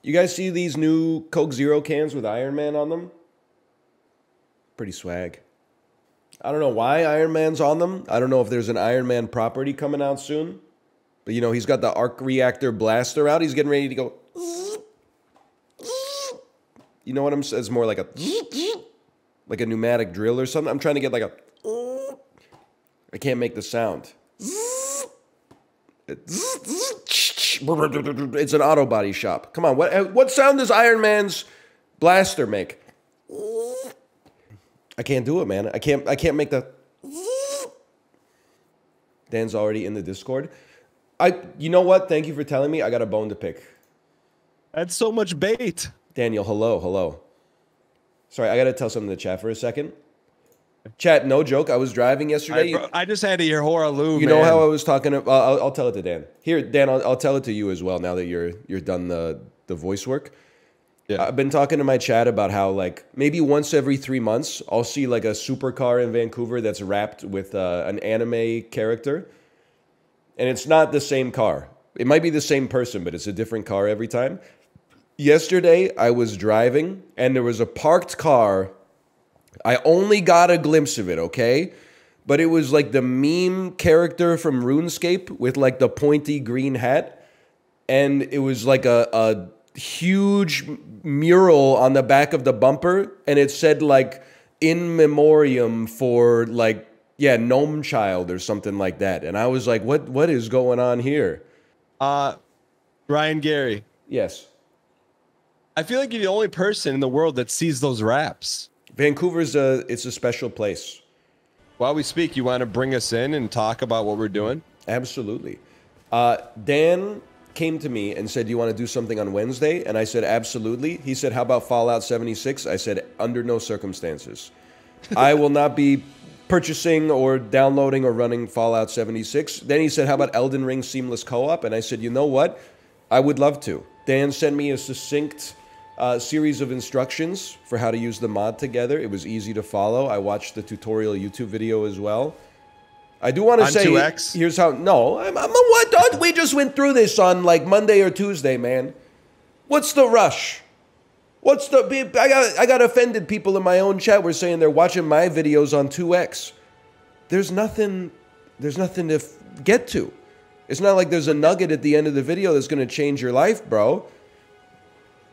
You guys see these new Coke Zero cans with Iron Man on them? Pretty swag. I don't know why Iron Man's on them. I don't know if there's an Iron Man property coming out soon. But, you know, he's got the arc reactor blaster out. He's getting ready to go. You know what I'm saying? It's more like a pneumatic drill or something. I'm trying to get like a. I can't make the sound. It's an auto body shop. Come on, what sound does Iron Man's blaster make? I can't do it, man. I can't make the. Dan's already in the Discord. You know what? Thank you for telling me. I got a bone to pick. That's so much bait. Daniel, hello. Sorry, I got to tell something to the chat for a second. Chat, no joke. I was driving yesterday. I just had to hear Horaloo. You know how I was talking about? I'll tell it to Dan. Here, Dan, I'll tell it to you as well. Now that you're done the voice work. Yeah. I've been talking to my chat about how like maybe once every 3 months I'll see like a supercar in Vancouver that's wrapped with an anime character, and it's not the same car. It might be the same person, but it's a different car every time. Yesterday I was driving and there was a parked car. I only got a glimpse of it, okay? But it was like the meme character from RuneScape with like the pointy green hat. And it was like a huge mural on the back of the bumper. And it said like, in memoriam for like, yeah, Gnome Child or something like that. And I was like, what is going on here? Ryan Gary. Yes. I feel like you're the only person in the world that sees those raps. Vancouver's it's a special place. While we speak, you want to bring us in and talk about what we're doing? Absolutely. Dan came to me and said, do you want to do something on Wednesday? And I said, absolutely. He said, how about Fallout 76? I said, under no circumstances. I will not be purchasing or downloading or running Fallout 76. Then he said, how about Elden Ring Seamless Co-op? And I said, you know what? I would love to. Dan sent me a succinct series of instructions for how to use the mod together. It was easy to follow. I watched the tutorial YouTube video as well. I do want to say, 2X? Here's how. No, I'm a what? We just went through this on like Monday or Tuesday, man. What's the rush? What's the? I got offended. People in my own chat were saying they're watching my videos on 2X. There's nothing to get to. It's not like there's a nugget at the end of the video that's going to change your life, bro.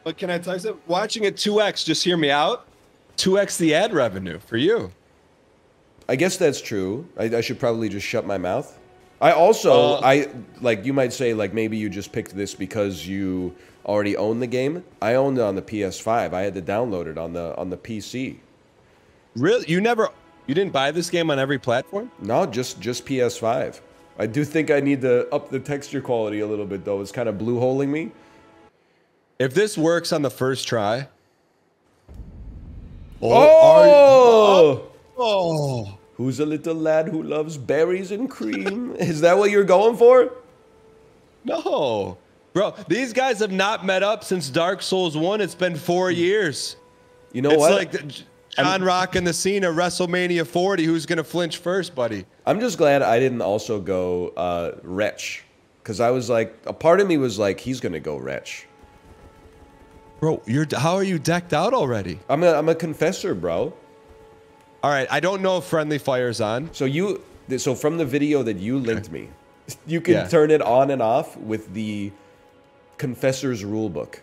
But can I tell you something? Watching it 2X, just hear me out. 2X the ad revenue for you. I guess that's true. I should probably just shut my mouth. I also, like you might say, like maybe you just picked this because you already own the game. I owned it on the PS5. I had to download it on the PC. Really? You didn't buy this game on every platform? No, just PS5. I do think I need to up the texture quality a little bit though. It's kind of blue holing me. If this works on the first try. Oh! Who's a little lad who loves berries and cream? Is that what you're going for? No. Bro, these guys have not met up since Dark Souls 1. It's been 4 years. You know what? It's like John Rock and the scene of WrestleMania 40. Who's going to flinch first, buddy? I'm just glad I didn't also go Wretch. Because I was like, a part of me was like, he's going to go Wretch. Bro, how are you decked out already? I'm a confessor, bro. All right, I don't know if friendly fire's on. So from the video that you linked me, you can turn it on and off with the confessor's rulebook.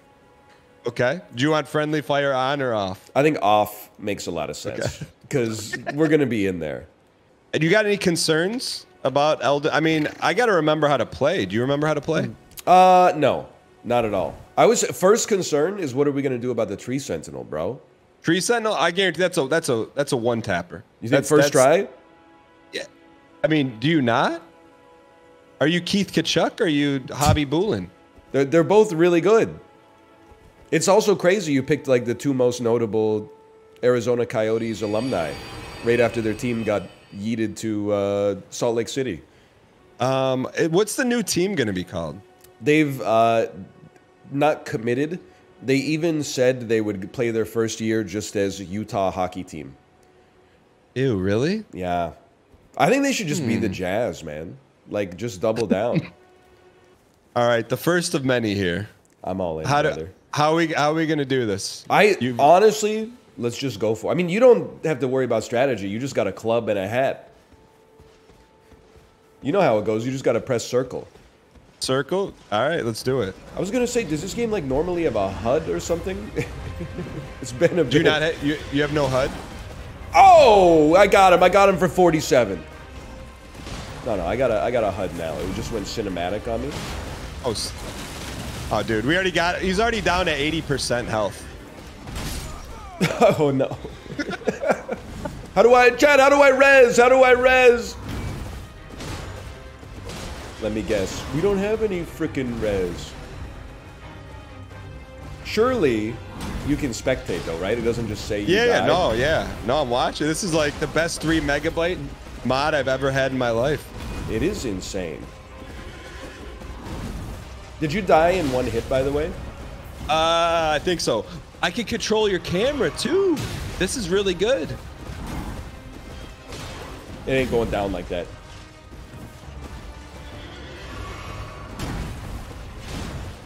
Okay. Do you want friendly fire on or off? I think off makes a lot of sense because we're gonna be in there. And you got any concerns about Elden? I mean, I got to remember how to play. Do you remember how to play? No, not at all. First concern is what are we gonna do about the Tree Sentinel, bro? Tree Sentinel, I guarantee that's a one tapper. You think first try? Yeah. I mean, do you not? Are you Keith Kachuk or are you Hobby Boolin? They're both really good. It's also crazy you picked like the two most notable Arizona Coyotes alumni right after their team got yeeted to Salt Lake City. What's the new team going to be called? They've not committed. They even said they would play their first year just as Utah hockey team. Ew, really? Yeah. I think they should just be the Jazz, man. Like, just double down. All right, the first of many here. I'm all in, How brother. How are we gonna do this? Honestly, let's just go for it. I mean, you don't have to worry about strategy. You just got a club and a hat. You know how it goes. You just got to press circle. Circle? All right, let's do it. I was going to say, does this game like normally have a HUD or something? It's been a bit. Do you not have, you have no HUD? Oh, I got him for 47. No, I got a HUD now. It just went cinematic on me. Oh, dude, he's already down to 80% health. Oh no. How do I res? How do I res? Let me guess. We don't have any frickin' res. Surely you can spectate though, right? It doesn't just say you died. No, I'm watching. This is like the best 3 megabyte mod I've ever had in my life. It is insane. Did you die in one hit, by the way? I think so. I can control your camera too. This is really good. It ain't going down like that.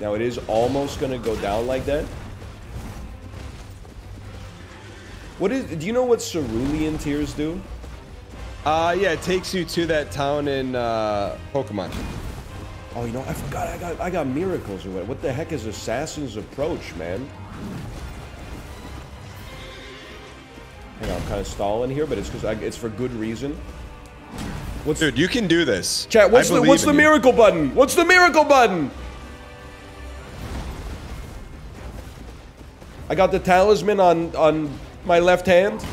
Now it is almost gonna go down like that. Do you know what cerulean tears do? Yeah, it takes you to that town in Pokemon. Oh, you know, I forgot I got miracles or what. What the heck is Assassin's Approach, man? Hang on, I'm kind of stalling here, but it's because it's for good reason. Dude, you can do this. Chat, what's the miracle button? What's the miracle button? I got the talisman on my left hand.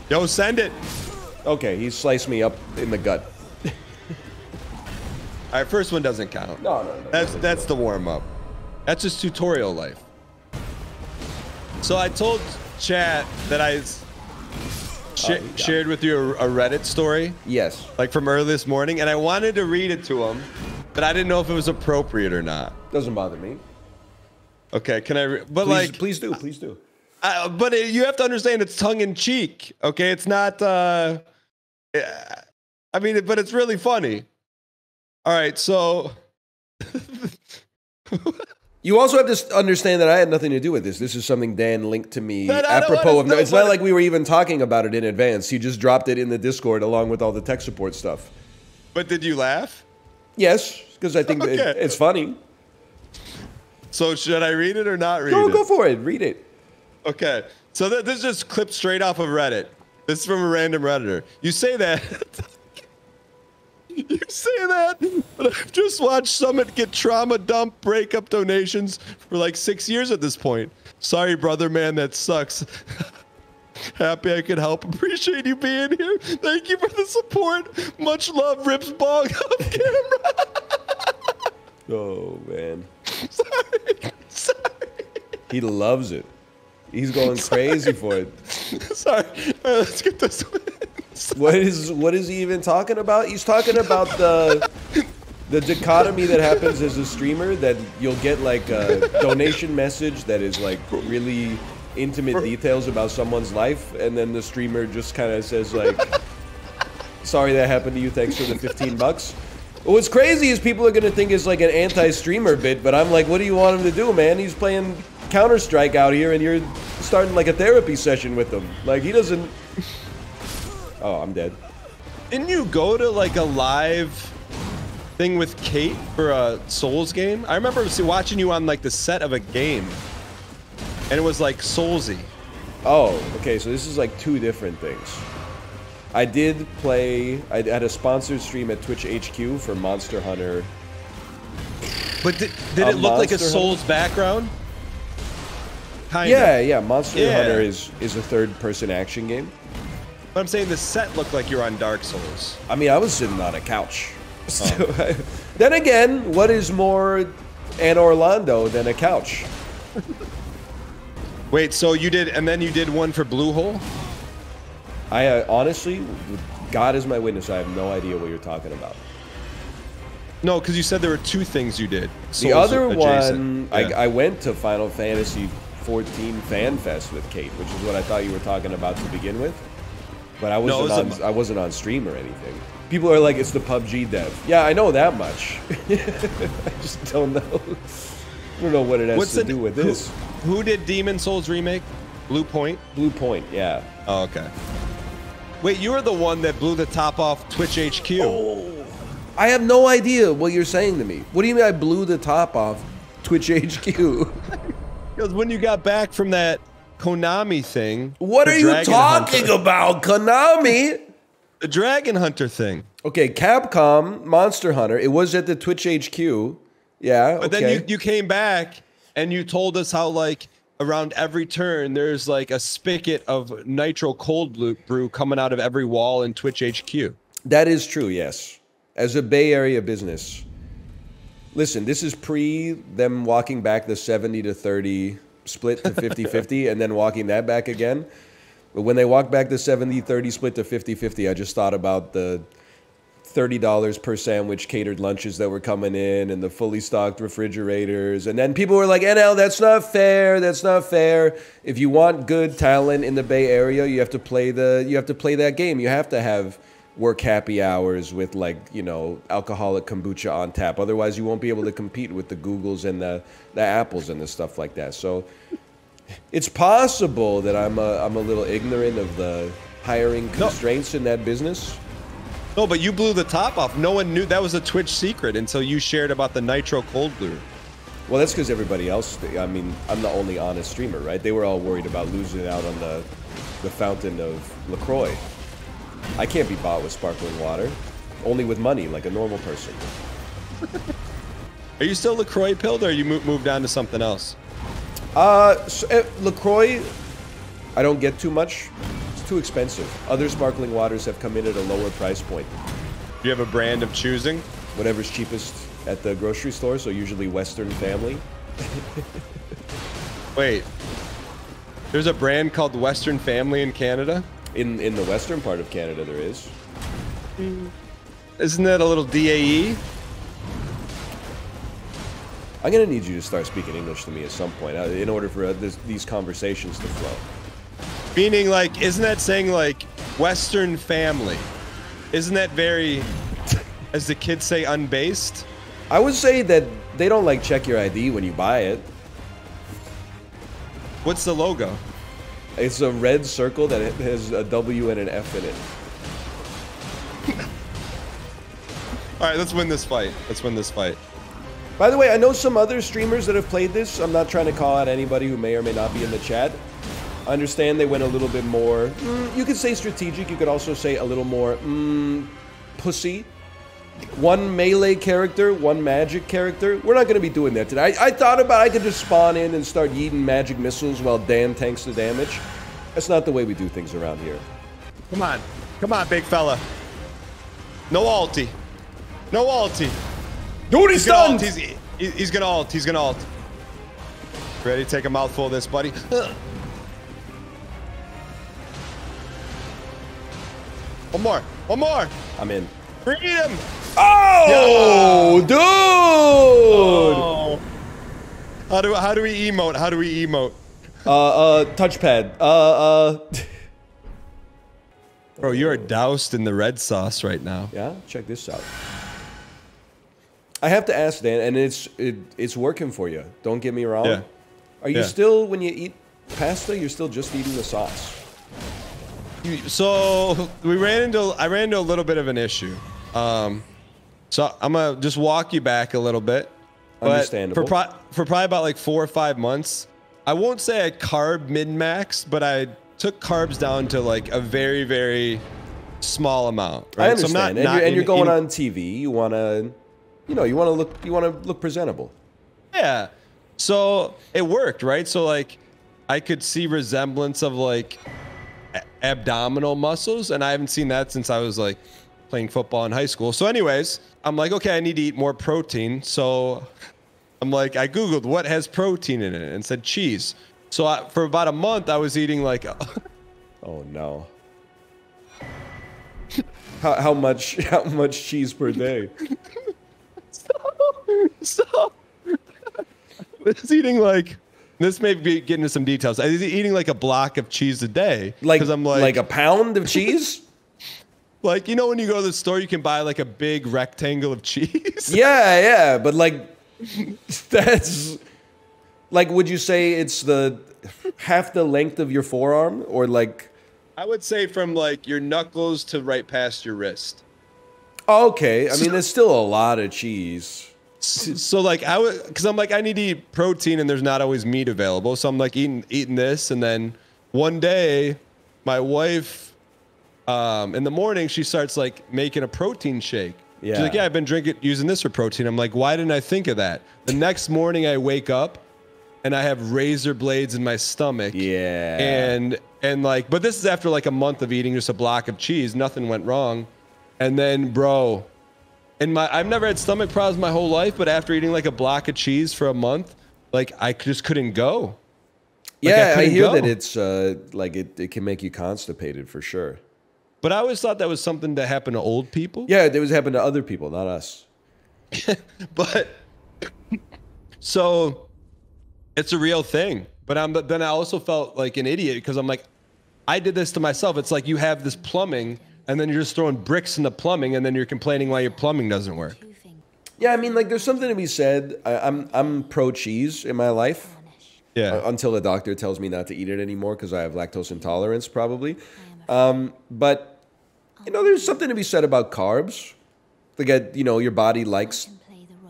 Yo, send it. Okay, he sliced me up in the gut. All right, first one doesn't count. No. That's the warm up. That's just tutorial life. So I told chat that I shared with you a Reddit story. Yes. Like from early this morning, and I wanted to read it to him, but I didn't know if it was appropriate or not. Doesn't bother me. Okay, can I? But please do. But you have to understand it's tongue in cheek. Okay, it's not. I mean, but it's really funny. All right, so. You also have to understand that I had nothing to do with this. This is something Dan linked to me apropos of. It's not like we were even talking about it in advance. He just dropped it in the Discord along with all the tech support stuff. But did you laugh? Yes, because I think it's funny. So should I read it or not read it? Go for it. Read it. Okay. So this is just clipped straight off of Reddit. This is from a random Redditor. You say that. You say that, but I've just watched Summit get trauma dump breakup donations for like 6 years at this point. Sorry, brother, man, that sucks. Happy I could help. Appreciate you being here. Thank you for the support. Much love, Rips Bong off camera. Oh, man. Sorry. He loves it. He's going crazy for it. Sorry. All right, let's get this one. What is he even talking about? He's talking about the dichotomy that happens as a streamer, that you'll get like a donation message that is like really intimate details about someone's life, and then the streamer just kind of says like, sorry that happened to you, thanks for the 15 bucks. What's crazy is people are gonna think it's like an anti-streamer bit, but I'm like, what do you want him to do, man? He's playing Counter-Strike out here and you're starting like a therapy session with him. Like, he doesn't. Oh, I'm dead. Didn't you go to like a live thing with Kate for a Souls game? I remember watching you on like the set of a game, and it was like Soulsy. Oh, okay, so this is like two different things. I did play, I had a sponsored stream at Twitch HQ for Monster Hunter. But did it look like a Souls background? Kinda. Yeah, Monster Hunter is a third-person action game. But I'm saying the set looked like you're on Dark Souls. I mean, I was sitting on a couch. So, then again, what is more Anne Orlando than a couch? Wait, so you did, and then you did one for Bluehole? I honestly, God is my witness, I have no idea what you're talking about. No, because you said there were two things you did. The other one, I went to Final Fantasy 14 Fan Fest with Kate, which is what I thought you were talking about to begin with. But I wasn't on stream or anything. People are like, it's the PUBG dev. Yeah, I know that much. I just don't know. I don't know what it has What's to do with this. Who did Demon Souls remake? Blue Point? Blue Point, yeah. Oh, okay. Wait, you were the one that blew the top off Twitch HQ. Oh, I have no idea what you're saying to me. What do you mean I blew the top off Twitch HQ? Because when you got back from that Konami thing... What are you talking about, Konami? The Dragon Hunter thing. Okay, Capcom, Monster Hunter. It was at the Twitch HQ. Yeah, But then you came back and you told us how, like, around every turn, there's, like, a spigot of nitro cold brew coming out of every wall in Twitch HQ. That is true, yes. As a Bay Area business. Listen, this is pre them walking back the 70-30 split to 50-50 and then walking that back again. But when they walked back the 70-30 split to 50-50, I just thought about the $30 per sandwich catered lunches that were coming in and the fully stocked refrigerators. And then people were like, NL, that's not fair. That's not fair. If you want good talent in the Bay Area, you have to play that game. You have to have work happy hours with, like, you know, alcoholic kombucha on tap. Otherwise, you won't be able to compete with the Googles and the Apples and the stuff like that. So it's possible that I'm a little ignorant of the hiring constraints in that business. No, but you blew the top off. No one knew that was a Twitch secret until you shared about the nitro cold brew. Well, that's because everybody else, I mean, I'm the only honest streamer, right? They were all worried about losing out on the fountain of LaCroix. I can't be bought with sparkling water. Only with money, like a normal person. Are you still LaCroix pilled, or you moved on to something else? LaCroix, I don't get too much. It's too expensive. Other sparkling waters have come in at a lower price point. Do you have a brand of choosing? Whatever's cheapest at the grocery store, so usually Western Family. Wait. There's a brand called Western Family in Canada? In the western part of Canada, there is. Isn't that a little DAE? I'm gonna need you to start speaking English to me at some point in order for these conversations to flow. Meaning, like, isn't that saying, like, Western Family? Isn't that very, as the kids say, unbased? I would say that they don't, like, check your ID when you buy it. What's the logo? It's a red circle that has a W and an F in it. All right, let's win this fight. Let's win this fight. By the way, I know some other streamers that have played this. I'm not trying to call out anybody who may or may not be in the chat. I understand they went a little bit more, you could say strategic, you could also say a little more, pussy. One melee character, one magic character. We're not going to be doing that today. I thought about I could just spawn in and start yeeting magic missiles while Dan tanks the damage. That's not the way we do things around here. Come on. Come on, big fella. No ulti. No ulti. Dude, he's stunned! He's gonna ult. He's gonna ult. Ready to take a mouthful of this, buddy? One more. One more. I'm in. Freedom. Oh, yeah. Dude! Oh. How do we emote? How do we emote? Touchpad. Bro, you are doused in the red sauce right now. Yeah, check this out. I have to ask, Dan, and it's working for you. Don't get me wrong. Yeah. Are you still, when you eat pasta, you're still just eating the sauce? So I ran into a little bit of an issue. So I'm gonna just walk you back a little bit. Understandable. For probably about like 4 or 5 months, I won't say I carb min-max, but I took carbs down to like a very, very small amount. Right? I understand. So and you're going on TV. You wanna, you wanna look presentable. Yeah. So it worked, right? So like, I could see resemblance of like abdominal muscles, and I haven't seen that since I was like playing football in high school. So anyways, I'm like, okay, I need to eat more protein. So I'm like, I Googled what has protein in it and said cheese. So for about a month, I was eating like... Oh no. How much cheese per day? So I was eating like... This may be getting into some details. I was eating like a block of cheese a day. Like, I'm like a pound of cheese? Like, you know when you go to the store, you can buy like a big rectangle of cheese? Yeah, but like, that's Like, would you say it's the half the length of your forearm, or like? I would say from like your knuckles to right past your wrist. Okay, I mean, there's still a lot of cheese. So like because I'm like I need to eat protein and there's not always meat available, so I'm like eating this, and then one day, my wife, in the morning she starts like making a protein shake. Yeah. She's like, yeah, I've been using this for protein. I'm like, why didn't I think of that? The next morning I wake up, and I have razor blades in my stomach. Yeah. And like, but this is after like a month of eating just a block of cheese. Nothing went wrong. And then, bro, I've never had stomach problems my whole life, but after eating like a block of cheese for a month, like I just couldn't go. Like, yeah, I hear that it's like it can make you constipated for sure. But I always thought that was something that happened to old people. Yeah, it was happening to other people, not us. But so it's a real thing. But then I also felt like an idiot because I'm like, I did this to myself. It's like you have this plumbing, and then you're just throwing bricks in the plumbing, and then you're complaining why your plumbing doesn't work. Yeah, I mean, like, there's something to be said. I'm pro cheese in my life. Yeah. Until the doctor tells me not to eat it anymore because I have lactose intolerance, probably. But you know, there's something to be said about carbs. Like, you know, your body likes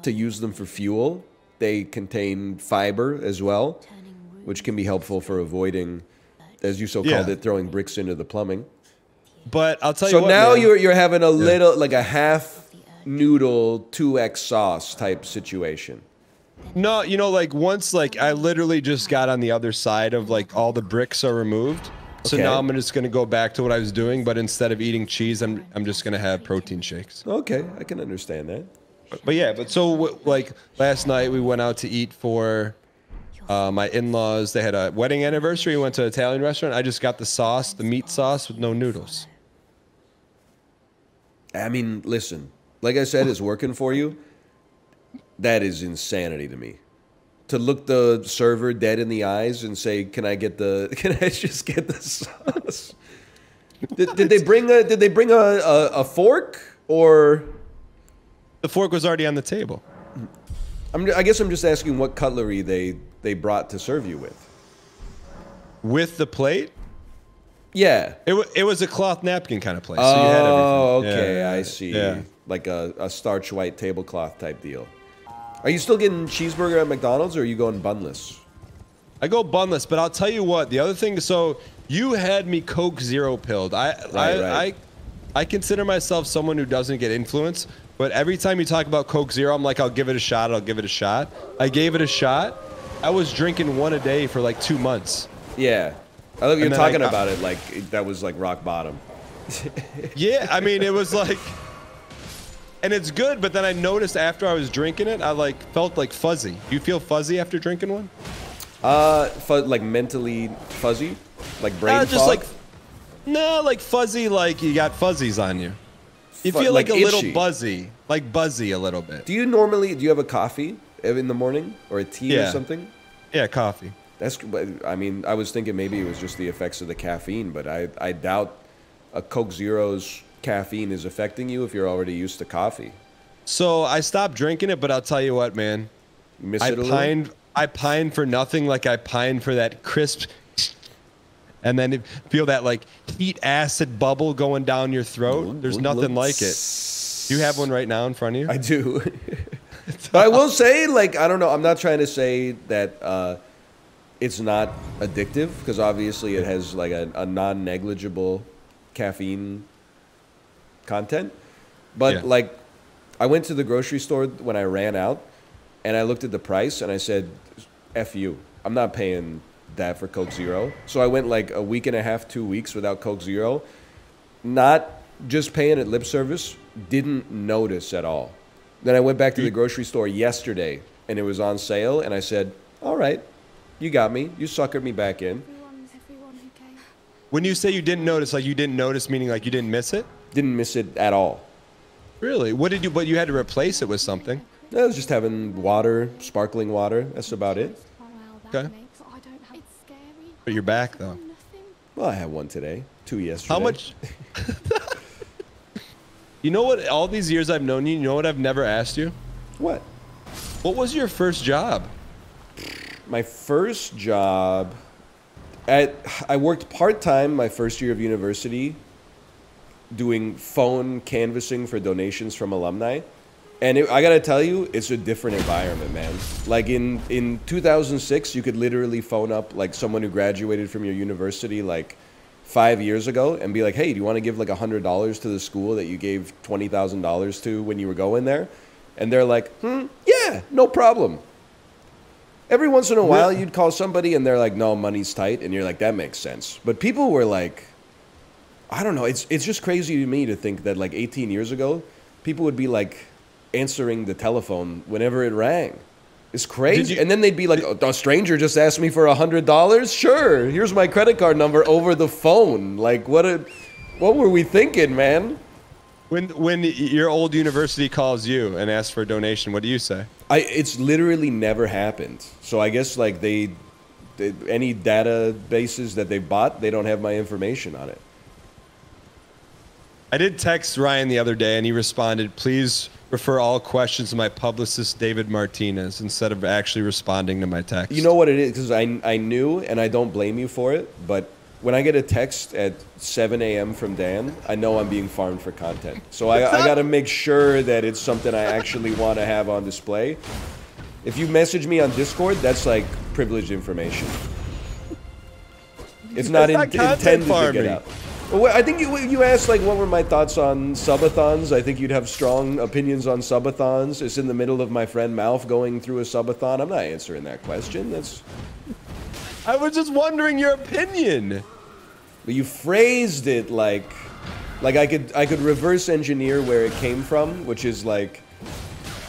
to use them for fuel. They contain fiber as well, which can be helpful for avoiding, as you so called it, throwing bricks into the plumbing. But I'll tell you what. So now man, you're having a little, like a half noodle 2x sauce type situation. No, you know, like once, like I literally just got on the other side of like all the bricks are removed. So Okay. now I'm just gonna go back to what I was doing, but instead of eating cheese, I'm just gonna have protein shakes. Okay, I can understand that. But yeah, but so like last night we went out to eat for my in-laws. They had a wedding anniversary. We went to an Italian restaurant. I just got the sauce, the meat sauce with no noodles. I mean, listen, like I said, it's working for you. That is insanity to me. To look the server dead in the eyes and say, can I just get the sauce? Did they bring a fork, or? The fork was already on the table. I guess I'm just asking what cutlery they brought to serve you with. With the plate? Yeah. It was a cloth napkin kind of plate. So Oh, you had everything. okay, Yeah, I see. yeah. Like a starch white tablecloth type deal. Are you still getting cheeseburger at McDonald's, or are you going bunless? I go bunless, but I'll tell you what. The other thing, so you had me Coke Zero pilled. I consider myself someone who doesn't get influenced, but every time you talk about Coke Zero, I'm like, I'll give it a shot. I'll give it a shot. I gave it a shot. I was drinking one a day for like 2 months. Yeah. I love you're then talking about it like that was like rock bottom. Yeah, I mean, it was like, and it's good, but then I noticed after I was drinking it, I like felt like fuzzy. Do you feel fuzzy after drinking one? Like mentally fuzzy, like brain Just fog? like, no, like fuzzy, like you got fuzzies on you. You feel like like a itchy. little buzzy, like buzzy a little bit. Do you have a coffee in the morning or a tea or Yeah. something? Yeah, coffee. I mean, I was thinking maybe it was just the effects of the caffeine, but I doubt a Coke Zero's caffeine is affecting you if you're already used to coffee. So I stopped drinking it, but I'll tell you what, man. Miss I it a little? pined for nothing like I pined for that crisp, and then feel that like heat acid bubble going down your throat. There's nothing like it. Do you have one right now in front of you? I do. But I will say, like, I don't know. I'm not trying to say that it's not addictive, because obviously it has like a non-negligible caffeine content. But Yeah. like, I went to the grocery store when I ran out, and I looked at the price, and I said, F you. I'm not paying that for Coke Zero. So I went like a week and a half, 2 weeks without Coke Zero. Not just paying it lip service, didn't notice at all. Then I went back to the grocery store yesterday, and it was on sale, and I said, all right, you got me. You suckered me back in. Everyone who came. When you say you didn't notice, like you didn't notice, meaning like you didn't miss it? Didn't miss it at all. Really? What did you? But you had to replace it with something. I was just having water, sparkling water. That's about it. Oh, wow, that Okay. makes, I don't have, it's scary. But you're back though. Nothing. Well, I had one today, 2 yesterday. How much? You know what? All these years I've known you know what I've never asked you? What? What was your first job? My first job, I worked part-time my first year of university doing phone canvassing for donations from alumni. And I gotta tell you, it's a different environment, man. Like in 2006, you could literally phone up like someone who graduated from your university like 5 years ago and be like, hey, do you want to give like $100 to the school that you gave $20,000 to when you were going there? And they're like, yeah, no problem. Every once in a while, you'd call somebody and they're like, no, money's tight. And you're like, that makes sense. But people were like, I don't know. It's just crazy to me to think that like 18 years ago, people would be like answering the telephone whenever it rang. It's crazy. And then they'd be like, a stranger just asked me for $100? Sure. Here's my credit card number over the phone. Like, what were we thinking, man? When your old university calls you and asks for a donation, what do you say? It's literally never happened. So I guess like any databases that they bought, they don't have my information on it. I did text Ryan the other day and he responded, please refer all questions to my publicist, David Martinez, instead of actually responding to my text. You know what it is? Because I knew, and I don't blame you for it, but when I get a text at 7 a.m. from Dan, I know I'm being farmed for content. So I got to make sure that it's something I actually want to have on display. If you message me on Discord, that's like privileged information. It's not intended to get out. Well, I think you asked like what were my thoughts on subathons. I think you'd have strong opinions on subathons. It's in the middle of my friend Malf going through a subathon. I'm not answering that question. I was just wondering your opinion. But you phrased it like I could reverse engineer where it came from, which is like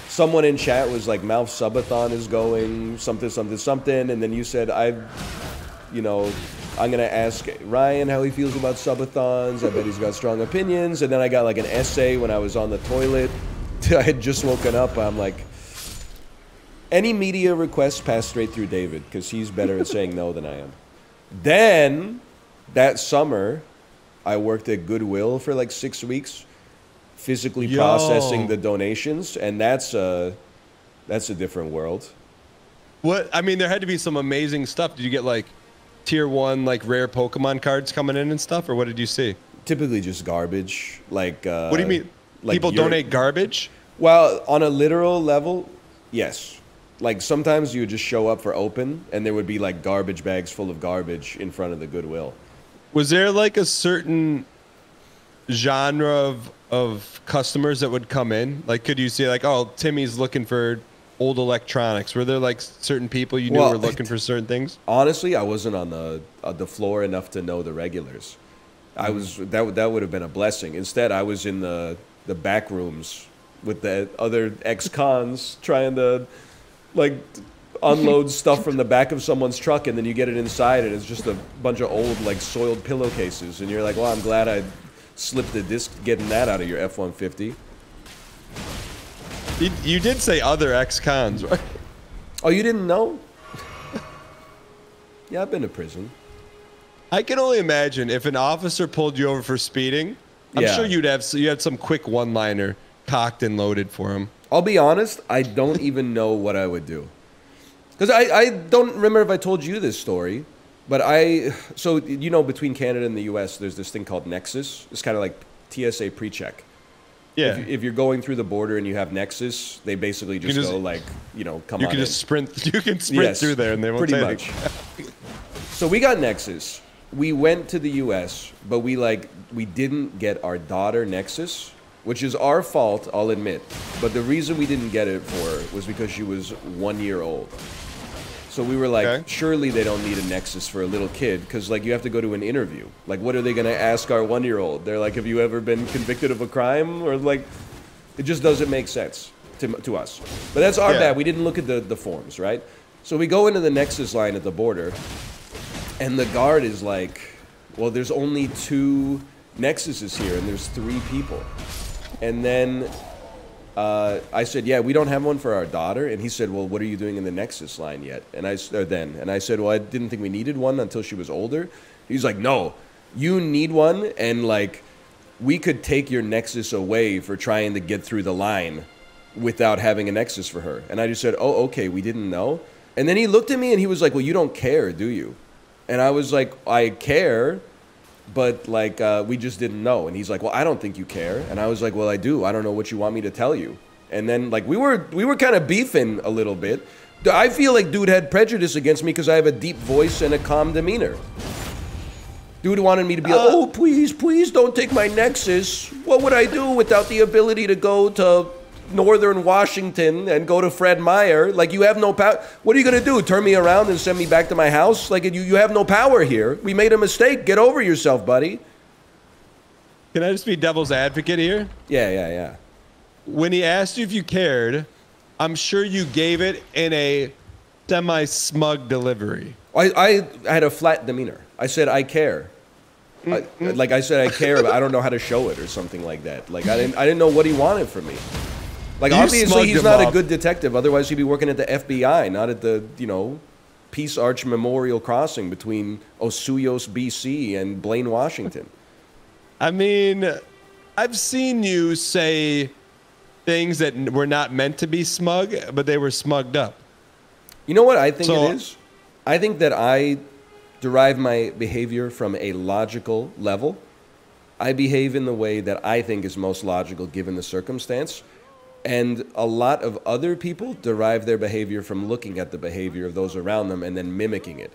someone in chat was like Malf subathon is going something something something, and then you said I'm gonna ask Ryan how he feels about subathons. I bet he's got strong opinions. And then I got like an essay when I was on the toilet. I had just woken up. I'm like, any media requests pass straight through David because he's better at saying no than I am. Then that summer, I worked at Goodwill for like 6 weeks, physically processing the donations, and that's a different world. What? I mean, there had to be some amazing stuff. Did you get like tier 1 like rare Pokemon cards coming in and stuff, or what did you see? Typically just garbage. Like what do you mean? Like people donate garbage? Well, on a literal level, yes. Like sometimes you would just show up for open and there would be like garbage bags full of garbage in front of the Goodwill. Was there like a certain genre of customers that would come in? Like could you see like, oh, Timmy's looking for old electronics? Were there like certain people you knew were looking for certain things? Honestly, I wasn't on the floor enough to know the regulars. I was that would have been a blessing. Instead, I was in the back rooms with the other ex-cons trying to like unload stuff from the back of someone's truck, and then you get it inside and it's just a bunch of old like soiled pillowcases, and you're like, well, I'm glad I slipped the disc getting that out of your F-150. You did say other ex-cons, right? Oh, you didn't know? Yeah, I've been to prison. I can only imagine if an officer pulled you over for speeding, I'm sure you had some quick one-liner cocked and loaded for him. I'll be honest, I don't even know what I would do. Because I don't remember if I told you this story, but so you know, between Canada and the US, there's this thing called Nexus. It's kind of like TSA pre-check. Yeah. If you're going through the border and you have Nexus, they basically just go like, come on. You can just sprint. You can sprint through there, and they won't pretty much. So we got Nexus. We went to the U.S., but we didn't get our daughter Nexus, which is our fault, I'll admit. But the reason we didn't get it for her was because she was 1 year old. So we were like, surely they don't need a Nexus for a little kid, because like you have to go to an interview. Like, what are they gonna ask our 1 year old? They're like, have you ever been convicted of a crime? Or like, it just doesn't make sense to us. But that's our bad. We didn't look at the forms, right? So we go into the Nexus line at the border, and the guard is like, well, there's only 2 Nexuses here, and there's 3 people. And then I said, yeah, we don't have one for our daughter. And he said, well, what are you doing in the Nexus line yet? And I said, well, I didn't think we needed one until she was older. He's like, no, you need one. And like, we could take your Nexus away for trying to get through the line without having a Nexus for her. And I just said, oh, okay, we didn't know. And then he looked at me and he was like, well, you don't care, do you? And I was like, I care, but like we just didn't know. And he's like, well, I don't think you care. And I was like, well, I do. I don't know what you want me to tell you. And then like we were kind of beefing a little bit. I feel like dude had prejudice against me because I have a deep voice and a calm demeanor. Dude wanted me to be like, oh, please, please don't take my Nexus. What would I do without the ability to go to Northern Washington and go to Fred Meyer? Like, you have no power. What are you going to do? Turn me around and send me back to my house? Like, you have no power here. We made a mistake. Get over yourself, buddy. Can I just be devil's advocate here? Yeah. When he asked you if you cared, I'm sure you gave it in a semi-smug delivery. I had a flat demeanor. I said, I care. Like I said, I care, but I don't know how to show it or something like that. Like, I didn't know what he wanted from me. Like, obviously, he's not a good detective. Otherwise, he'd be working at the FBI, not at the, Peace Arch Memorial Crossing between Osuyos, BC and Blaine, Washington. I mean, I've seen you say things that were not meant to be smug, but they were smugged up. You know what I think it is? I think that I derive my behavior from a logical level. I behave in the way that I think is most logical given the circumstance. And a lot of other people derive their behavior from looking at the behavior of those around them and then mimicking it.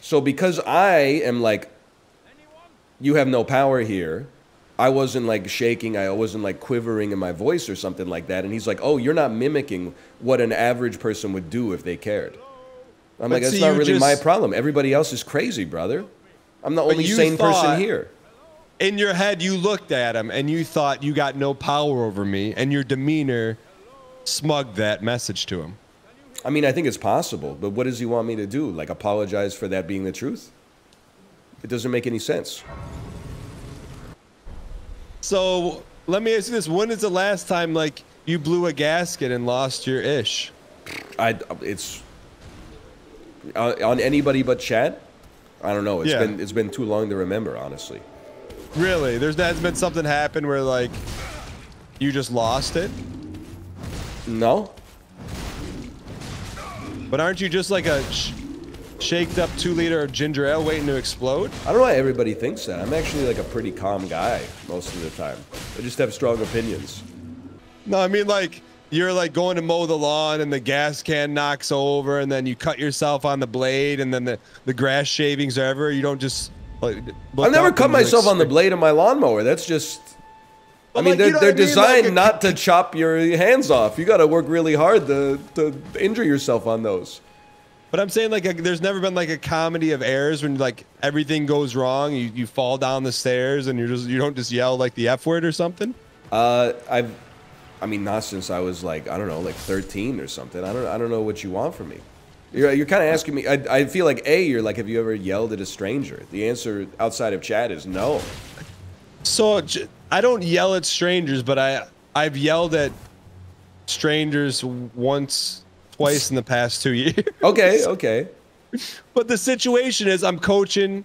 So because I am like, you have no power here, I wasn't like shaking, I wasn't like quivering in my voice or something like that. And he's like, oh, you're not mimicking what an average person would do if they cared. I'm like, that's not really my problem. Everybody else is crazy, brother. I'm the only sane person here. In your head, you looked at him and you thought you got no power over me, and your demeanor smugged that message to him. I mean, I think it's possible, but what does he want me to do? Like, apologize for that being the truth? It doesn't make any sense. So let me ask you this: when is the last time like you blew a gasket and lost your ish? It's on anybody but Chad. I don't know. It's been too long to remember, honestly. Really? There's been something happen where like you just lost it? No. But aren't you just like a shaked up 2-liter of ginger ale waiting to explode? I don't know why everybody thinks that. I'm actually like a pretty calm guy most of the time. I just have strong opinions. No, I mean like you're like going to mow the lawn and the gas can knocks over and then you cut yourself on the blade and then the grass shavings are everywhere. You don't just like, I've never cut myself on the blade of my lawnmower. That's just... I mean, they're designed not to chop your hands off. You got to work really hard to injure yourself on those. But I'm saying like there's never been like a comedy of errors when like everything goes wrong. You fall down the stairs and you don't just yell like the F word or something. I mean, not since I was like, I don't know, like 13 or something. I don't know what you want from me. You're kind of asking me. I feel like you're like, have you ever yelled at a stranger? The answer outside of Chad is no. So I don't yell at strangers, but I've yelled at strangers twice in the past 2 years. Okay. But the situation is I'm coaching.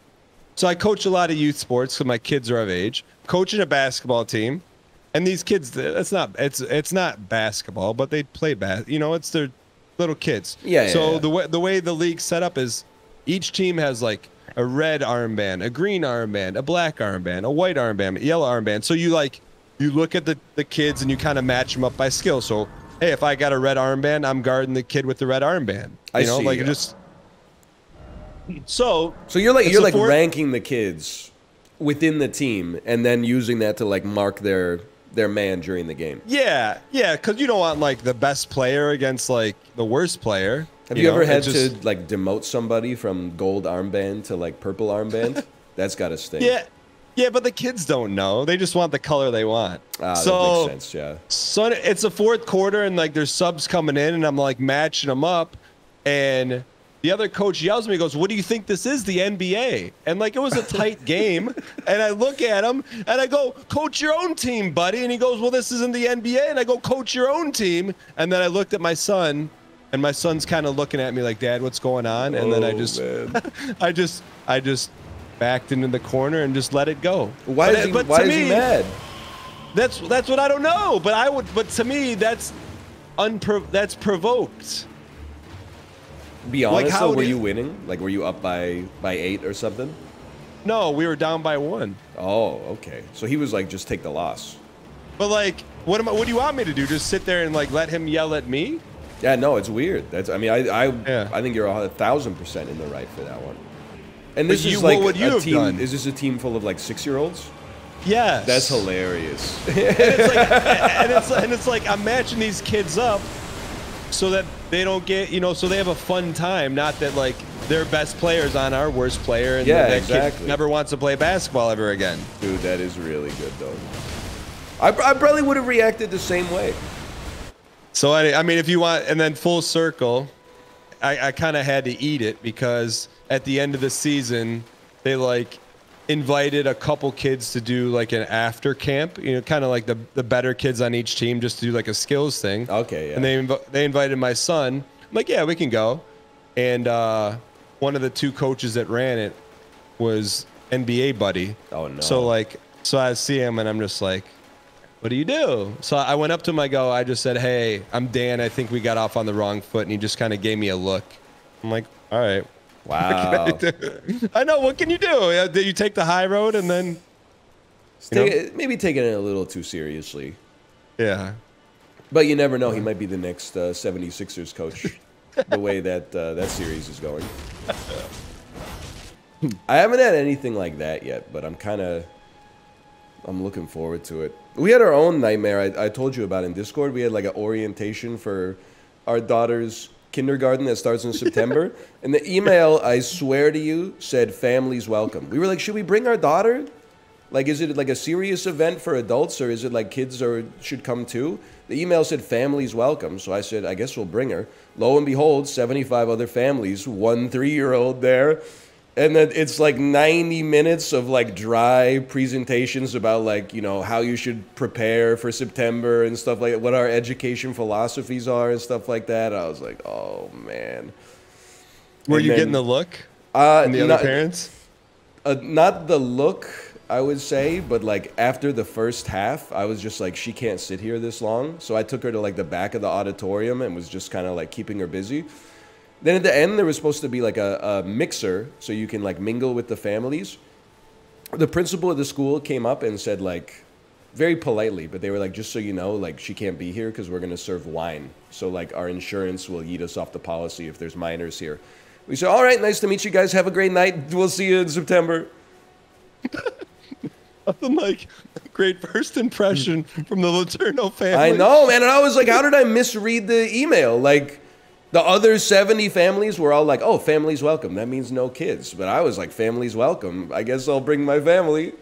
So I coach a lot of youth sports because my kids are of age. Coaching a basketball team. And these kids, it's not basketball, but they play it's their little kids. Yeah. So the way the league's set up is each team has like a red armband, a green armband, a black armband, a white armband, a yellow armband. So you look at the kids and you kind of match them up by skill. So hey, if I got a red armband, I'm guarding the kid with the red armband. So you're like ranking the kids within the team and then using that to like mark their man during the game. Yeah, because you don't want like the best player against like the worst player. Have you ever had to like demote somebody from gold armband to like purple armband? That's got to sting. Yeah, but the kids don't know. They just want the color they want. That makes sense, yeah. So it's the fourth quarter and like there's subs coming in and I'm like matching them up and the other coach yells at me, goes, what do you think this is, the NBA? And like, it was a tight game. And I look at him and I go, coach your own team, buddy. And he goes, well, this isn't the NBA. And I go, coach your own team. And then I looked at my son and my son's kind of looking at me like, Dad, what's going on? And then I just backed into the corner and just let it go. Why is he mad? That's what I don't know. But to me, that's provoked. Be honest, how though, it were is- you winning? Like, were you up by 8 or something? No, we were down by 1. Oh, okay. So he was like, just take the loss. But like, what do you want me to do? Just sit there and like let him yell at me? Yeah, no, it's weird. That's. I mean, Yeah. I think you're 1,000% in the right for that one. And But this you- is like what would you a have team. done? Is this a team full of like 6-year-olds? Yes. That's hilarious. and it's like I'm matching these kids up so that they don't get, so they have a fun time. Not that like their best player's on our worst player, and Yeah, that exactly. kid never wants to play basketball ever again. Dude, that is really good though. I probably would have reacted the same way. So I mean, if you want, and then full circle, I kind of had to eat it because at the end of the season, they like invited a couple kids to do like an after camp, kind of like the better kids on each team, just to do like a skills thing. Okay, yeah. And they invited my son. I'm like, yeah, we can go. And one of the 2 coaches that ran it was NBA buddy. Oh, no. So I see him and I'm just like, what do you do? So I went up to him. I just said, hey, I'm Dan. I think we got off on the wrong foot. And he just kind of gave me a look. I'm like, all right. Wow. I know. What can you do? Did you take the high road and then? Maybe taking it a little too seriously. Yeah. But you never know. He might be the next 76ers coach, the way that that series is going. I haven't had anything like that yet, but I'm looking forward to it. We had our own nightmare I told you about in Discord. We had like an orientation for our daughter's kindergarten that starts in September. And the email, I swear to you, said families welcome. We were like, should we bring our daughter? Like, is it like a serious event for adults, or is it like kids should come too? The email said families welcome. So I said, I guess we'll bring her. Lo and behold, 75 other families, 1 3-year-old there. And then it's like 90 minutes of like dry presentations about like, how you should prepare for September and stuff like that, what our education philosophies are and stuff like that. I was like, oh man. Were And you then, getting the look from the other parents? Not the look, I would say, but like after the first half, I was just like, she can't sit here this long. So I took her to like the back of the auditorium and was just kind of like keeping her busy. Then at the end, there was supposed to be like a mixer so you can like mingle with the families. The principal of the school came up and said like, very politely, but they were like, just so you know, like she can't be here because we're going to serve wine. So like our insurance will eat us off the policy if there's minors here. We said, all right, nice to meet you guys. Have a great night. We'll see you in September. Nothing like great first impression from the Letourneau family. I know, man. And I was like, how did I misread the email? Like, the other 70 families were all like, oh, families welcome. That means no kids. But I was like, families welcome. I guess I'll bring my family.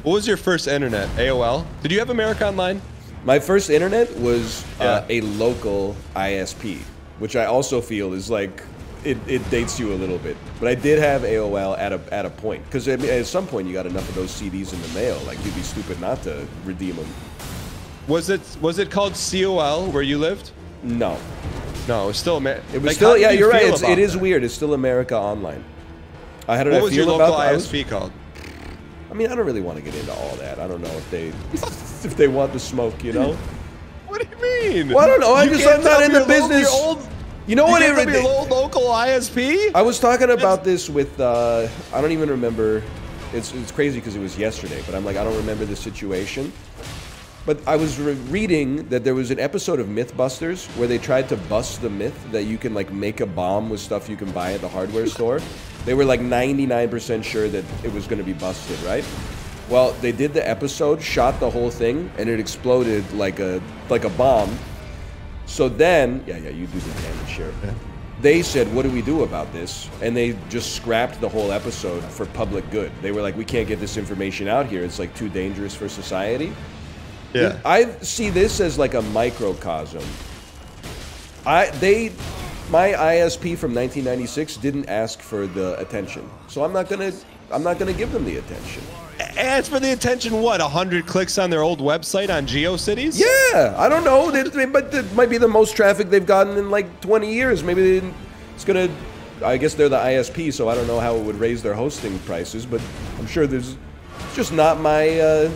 What was your first internet? AOL? Did you have America Online? My first internet was a local ISP, which I also feel is like, it dates you a little bit. But I did have AOL at a point. Because at some point, you got enough of those CDs in the mail. Like, you'd be stupid not to redeem them. Was it called COL where you lived? No. No, it was still America. It was still, yeah, you're right. It is weird. It's still America Online. How did I What was feel your about local that? ISP called? I mean, I don't really want to get into all that. I don't know if they if they want the smoke, What do you mean? Well, I don't know. I'm can't not tell in the your business. You know You what? can't tell me your old local ISP? I was talking about this with, I don't even remember. It's crazy because it was yesterday, but I'm like, I don't remember the situation. But I was reading that there was an episode of Mythbusters where they tried to bust the myth that you can like make a bomb with stuff you can buy at the hardware store. They were like 99% sure that it was going to be busted, right? Well, they did the episode, shot the whole thing, and it exploded like a bomb. So then, yeah, you do the damage, sure. Yeah. They said, what do we do about this? And they just scrapped the whole episode for public good. They were like, we can't get this information out here. It's like too dangerous for society. Yeah. I see this as like a microcosm. My ISP from 1996 didn't ask for the attention. So I'm not gonna give them the attention. Ask for the attention, what, 100 clicks on their old website on GeoCities? Yeah, I don't know. But it might be the most traffic they've gotten in like 20 years. Maybe they didn't, it's gonna. I guess they're the ISP, so I don't know how it would raise their hosting prices. But I'm sure it's just not my.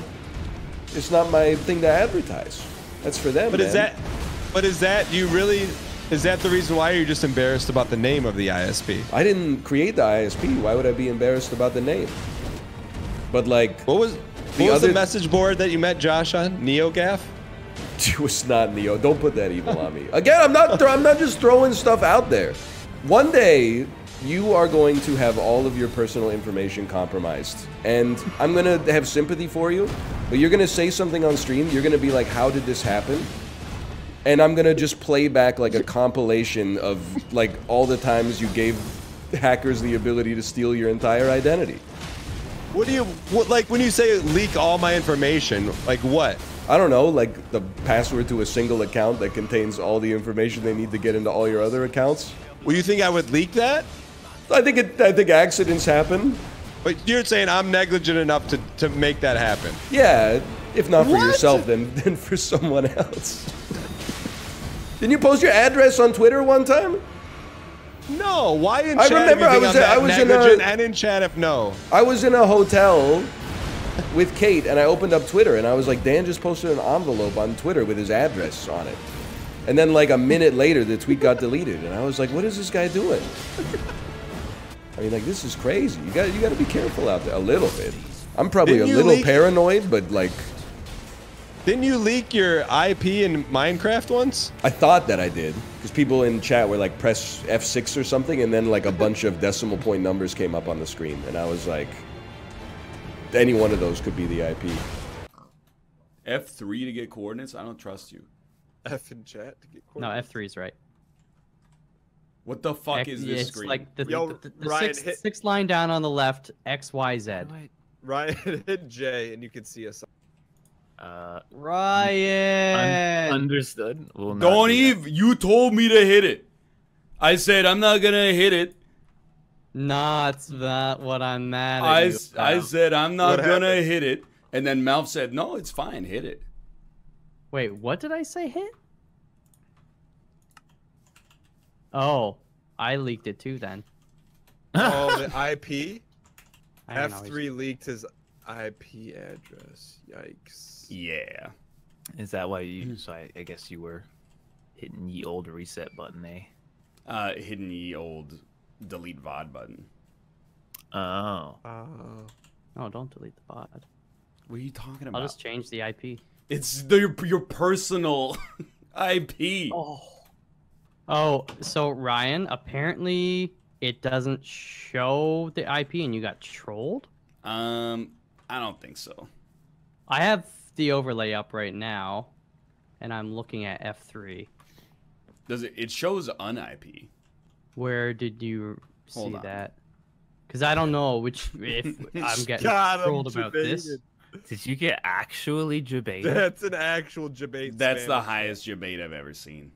It's not my thing to advertise. That's for them. But man. is that? Do you really Is that the reason why you're just embarrassed about the name of the ISP? I didn't create the ISP. Why would I be embarrassed about the name? But like, What was the message board that you met Josh on? NeoGaf? It was not Neo. Don't put that evil on me. Again, I'm not just throwing stuff out there. One day, you are going to have all of your personal information compromised. And I'm going to have sympathy for you, but you're going to say something on stream. You're going to be like, how did this happen? And I'm going to just play back like a compilation of like all the times you gave hackers the ability to steal your entire identity. Like when you say leak all my information, like what? I don't know, like the password to a single account that contains all the information they need to get into all your other accounts. Well, you think I would leak that? I think accidents happen. But you're saying I'm negligent enough to make that happen? Yeah, if not for What? yourself, then for someone else. Didn't you post your address on Twitter one time? No. Why in I chat? remember if you think I I'm was that in a- negligent, and in chat if no. I was in a hotel with Kate, and I opened up Twitter, and I was like, Dan just posted an envelope on Twitter with his address on it. And then like a minute later, the tweet got deleted, and I was like, what is this guy doing? I mean, like, this is crazy. You got to be careful out there a little bit. I'm probably Didn't a you little leak- paranoid, but like, Didn't you leak your IP in Minecraft once? I thought that I did, because people in chat were like, press F6 or something, and then like a bunch of decimal point numbers came up on the screen, and I was like, any one of those could be the IP. F3 to get coordinates? I don't trust you. F in chat to get No, F3 is right. What the fuck is this it's screen? like the Ryan, sixth line down on the left, X, Y, Z. Ryan hit J and you can see us. Ryan! Understood. Will not Don't do that. even. You told me to hit it. I said I'm not gonna hit it. Not that what I'm mad at you I about. said I'm not What gonna happened? hit it, and then Malf said, "No, it's fine. Hit it." Wait, what did I say hit? Oh, I leaked it too then. Oh, the IP? I don't know. F3 leaked his IP address. Yikes. Yeah. Is that why you? So I guess you were hitting the old reset button, eh? Hitting the old delete VOD button. Oh. Oh, don't delete the pod. What are you talking about? I'll just change the IP. It's your personal IP. Oh, so Ryan, apparently it doesn't show the IP and you got trolled? I don't think so. I have the overlay up right now, and I'm looking at F3. Does it? It shows an IP. Where did you Hold see on. that? Because I don't know which if I'm getting God, I'm trolled about this. debated. Did you get actually debated? That's an actual debate. That's the highest debate I've ever seen.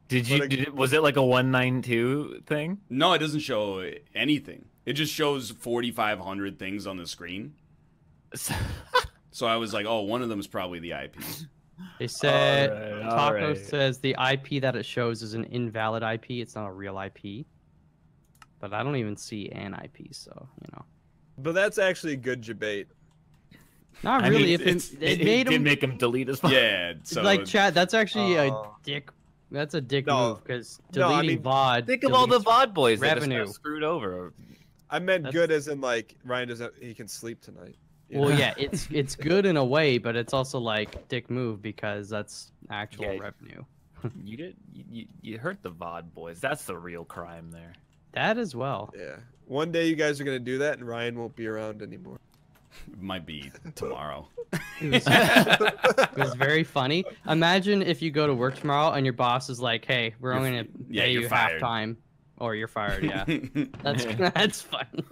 Did you? Was it like a 192 thing? No, it doesn't show anything. It just shows 4,500 things on the screen. So I was like, oh, one of them is probably the IP. They said All Taco right. says the IP that it shows is an invalid IP. It's not a real IP. But I don't even see an IP, so you know. But that's actually a good debate. Not I really. mean, If it it made did him make him delete his phone. Yeah. So like Chad, that's actually a Oh. dick. That's a dick No. move because No, I deleting mean, VOD. Think of all the deletes VOD boys that just revenue. got screwed over. I meant That's- good as in like Ryan doesn't. He can sleep tonight. you Well, know? yeah, it's good in a way, but it's also like dick move because that's actual Yeah. revenue. You hurt the VOD boys. That's the real crime there. That as well. Yeah. One day you guys are gonna do that, and Ryan won't be around anymore. it might be tomorrow. It was very funny. Imagine if you go to work tomorrow and your boss is like, "Hey, we're only gonna yeah, pay you're you fired." half time, or you're fired." Yeah, that's funny.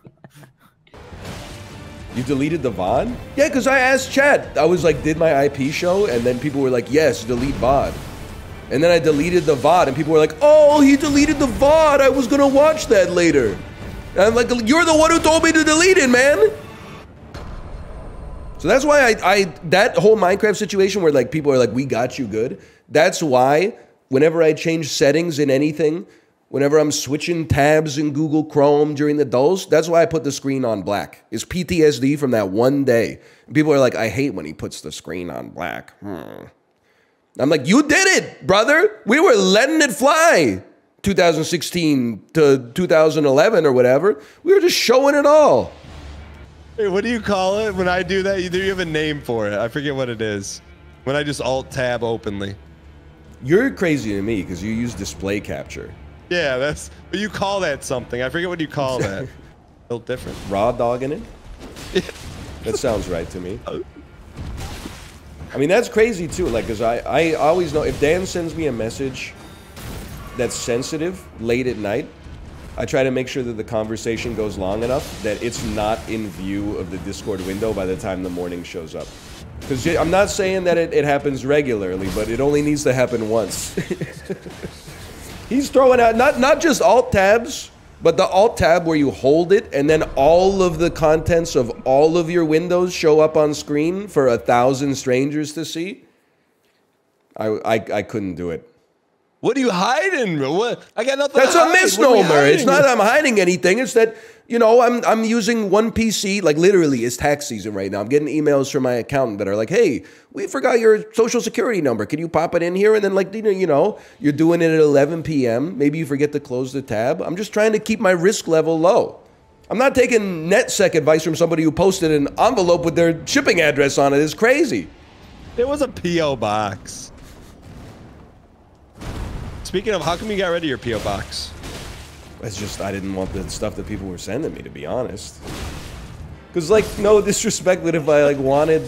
You deleted the VOD? Yeah, because I asked chat. I was like, did my IP show? And then people were like, yes, delete VOD. And then I deleted the VOD, and people were like, oh, he deleted the VOD. I was going to watch that later. And I'm like, you're the one who told me to delete it, man. So that's why that whole Minecraft situation where like people are like, we got you good. That's why whenever I change settings in anything, whenever I'm switching tabs in Google Chrome during the dulls, that's why I put the screen on black. It's PTSD from that one day. And people are like, I hate when he puts the screen on black. I'm like, you did it, brother. We were letting it fly. 2016 to 2011 or whatever. We were just showing it all. Hey, what do you call it when I do that? You have a name for it. I forget what it is. When I just alt tab openly. You're crazy to me because you use display capture. Yeah, that's. But you call that something. I forget what you call that. A little different. Raw dogging it? That sounds right to me. I mean, that's crazy too. Like, because I always know if Dan sends me a message that's sensitive late at night, I try to make sure that the conversation goes long enough that it's not in view of the Discord window by the time the morning shows up. Because I'm not saying that it happens regularly, but it only needs to happen once. He's throwing out not just alt tabs, but the alt tab where you hold it and then all of the contents of all of your windows show up on screen for 1,000 strangers to see. I couldn't do it. What are you hiding? What? I got nothing. That's to a hide. misnomer. It's not that I'm hiding anything. It's that, you know, I'm using one PC. Like, literally, it's tax season right now. I'm getting emails from my accountant that are like, hey, we forgot your social security number. Can you pop it in here? And then, like, you know, you're doing it at 11 p.m. Maybe you forget to close the tab. I'm just trying to keep my risk level low. I'm not taking NetSec advice from somebody who posted an envelope with their shipping address on it. It's crazy. There was a P.O. box. Speaking of, how come you got rid of your P.O. box? It's just, I didn't want the stuff that people were sending me, to be honest. Because, like, no disrespect, but if I, like, wanted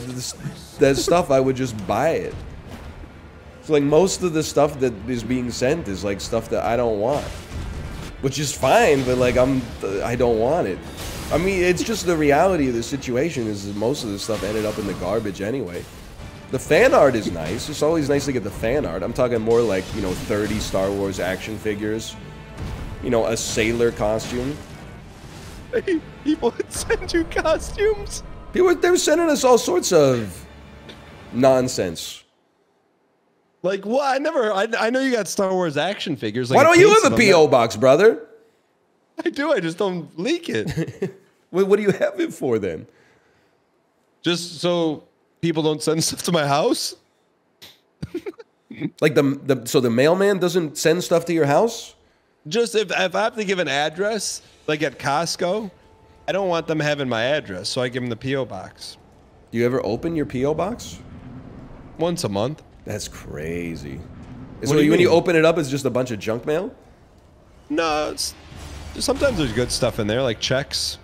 that stuff, I would just buy it. So, like, most of the stuff that is being sent is, like, stuff that I don't want. Which is fine, but, like, I don't want it. I mean, it's just the reality of the situation is that most of the stuff ended up in the garbage anyway. The fan art is nice. It's always nice to get the fan art. I'm talking more like, you know, 30 Star Wars action figures. You know, a sailor costume. People would send you costumes. They were sending us all sorts of nonsense. Like what? I know you got Star Wars action figures. Like Why don't you case have a of them. P.O. box, brother? I do. I just don't leak it. What do you have it for then? Just so people don't send stuff to my house. Like so the mailman doesn't send stuff to your house? Just if I have to give an address, like at Costco, I don't want them having my address, so I give them the P.O. box. Do you ever open your P.O. box? Once a month. That's crazy. What So do you when you mean? open it up, it's just a bunch of junk mail? No, sometimes there's good stuff in there, like checks.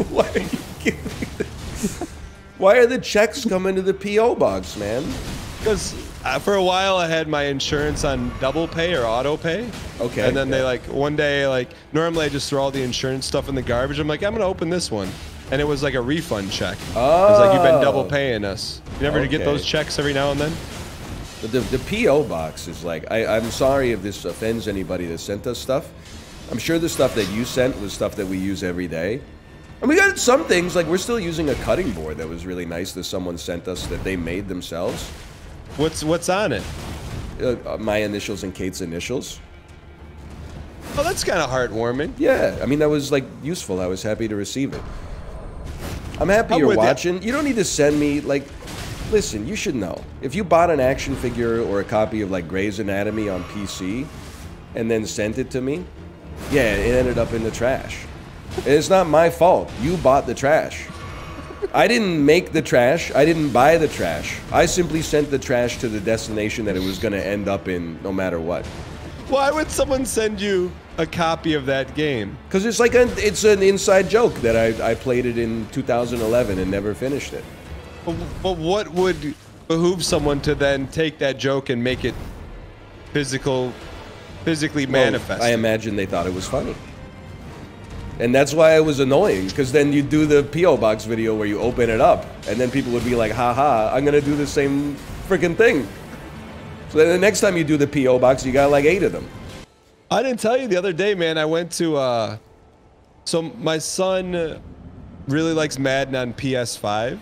Why are you giving this? Why are the checks coming to the P.O. box, man? Because for a while I had my insurance on double pay or auto pay. Okay. And then they like one day like normally I just throw all the insurance stuff in the garbage. I'm like I'm gonna open this one, and it was like a refund check. Oh. It was like you've been double paying us. You never get Okay. those checks every now and then. But the P.O. box is like, I'm sorry if this offends anybody that sent us stuff. I'm sure the stuff that you sent was stuff that we use every day. And we got some things, like we're still using a cutting board that was really nice that someone sent us that they made themselves. What's on it? My initials and Kate's initials. Oh, that's kind of heartwarming. Yeah, I mean, that was like useful. I was happy to receive it. I'm happy I'm you're with ya. watching. You don't need to send me, like, listen, you should know. If you bought an action figure or a copy of, like, Grey's Anatomy on PC and then sent it to me, yeah, it ended up in the trash. And it's not my fault. You bought the trash. I didn't make the trash. I didn't buy the trash. I simply sent the trash to the destination that it was going to end up in no matter what. Why would someone send you a copy of that game? Because it's like it's an inside joke that I played it in 2011 and never finished it. But what would behoove someone to then take that joke and make it physically manifest? I imagine they thought it was funny. And that's why it was annoying, because then you do the P.O. Box video where you open it up, and then people would be like, haha, I'm going to do the same freaking thing. So then the next time you do the P.O. Box, you got like 8 of them. I didn't tell you the other day, man. I went to, so my son really likes Madden on PS5.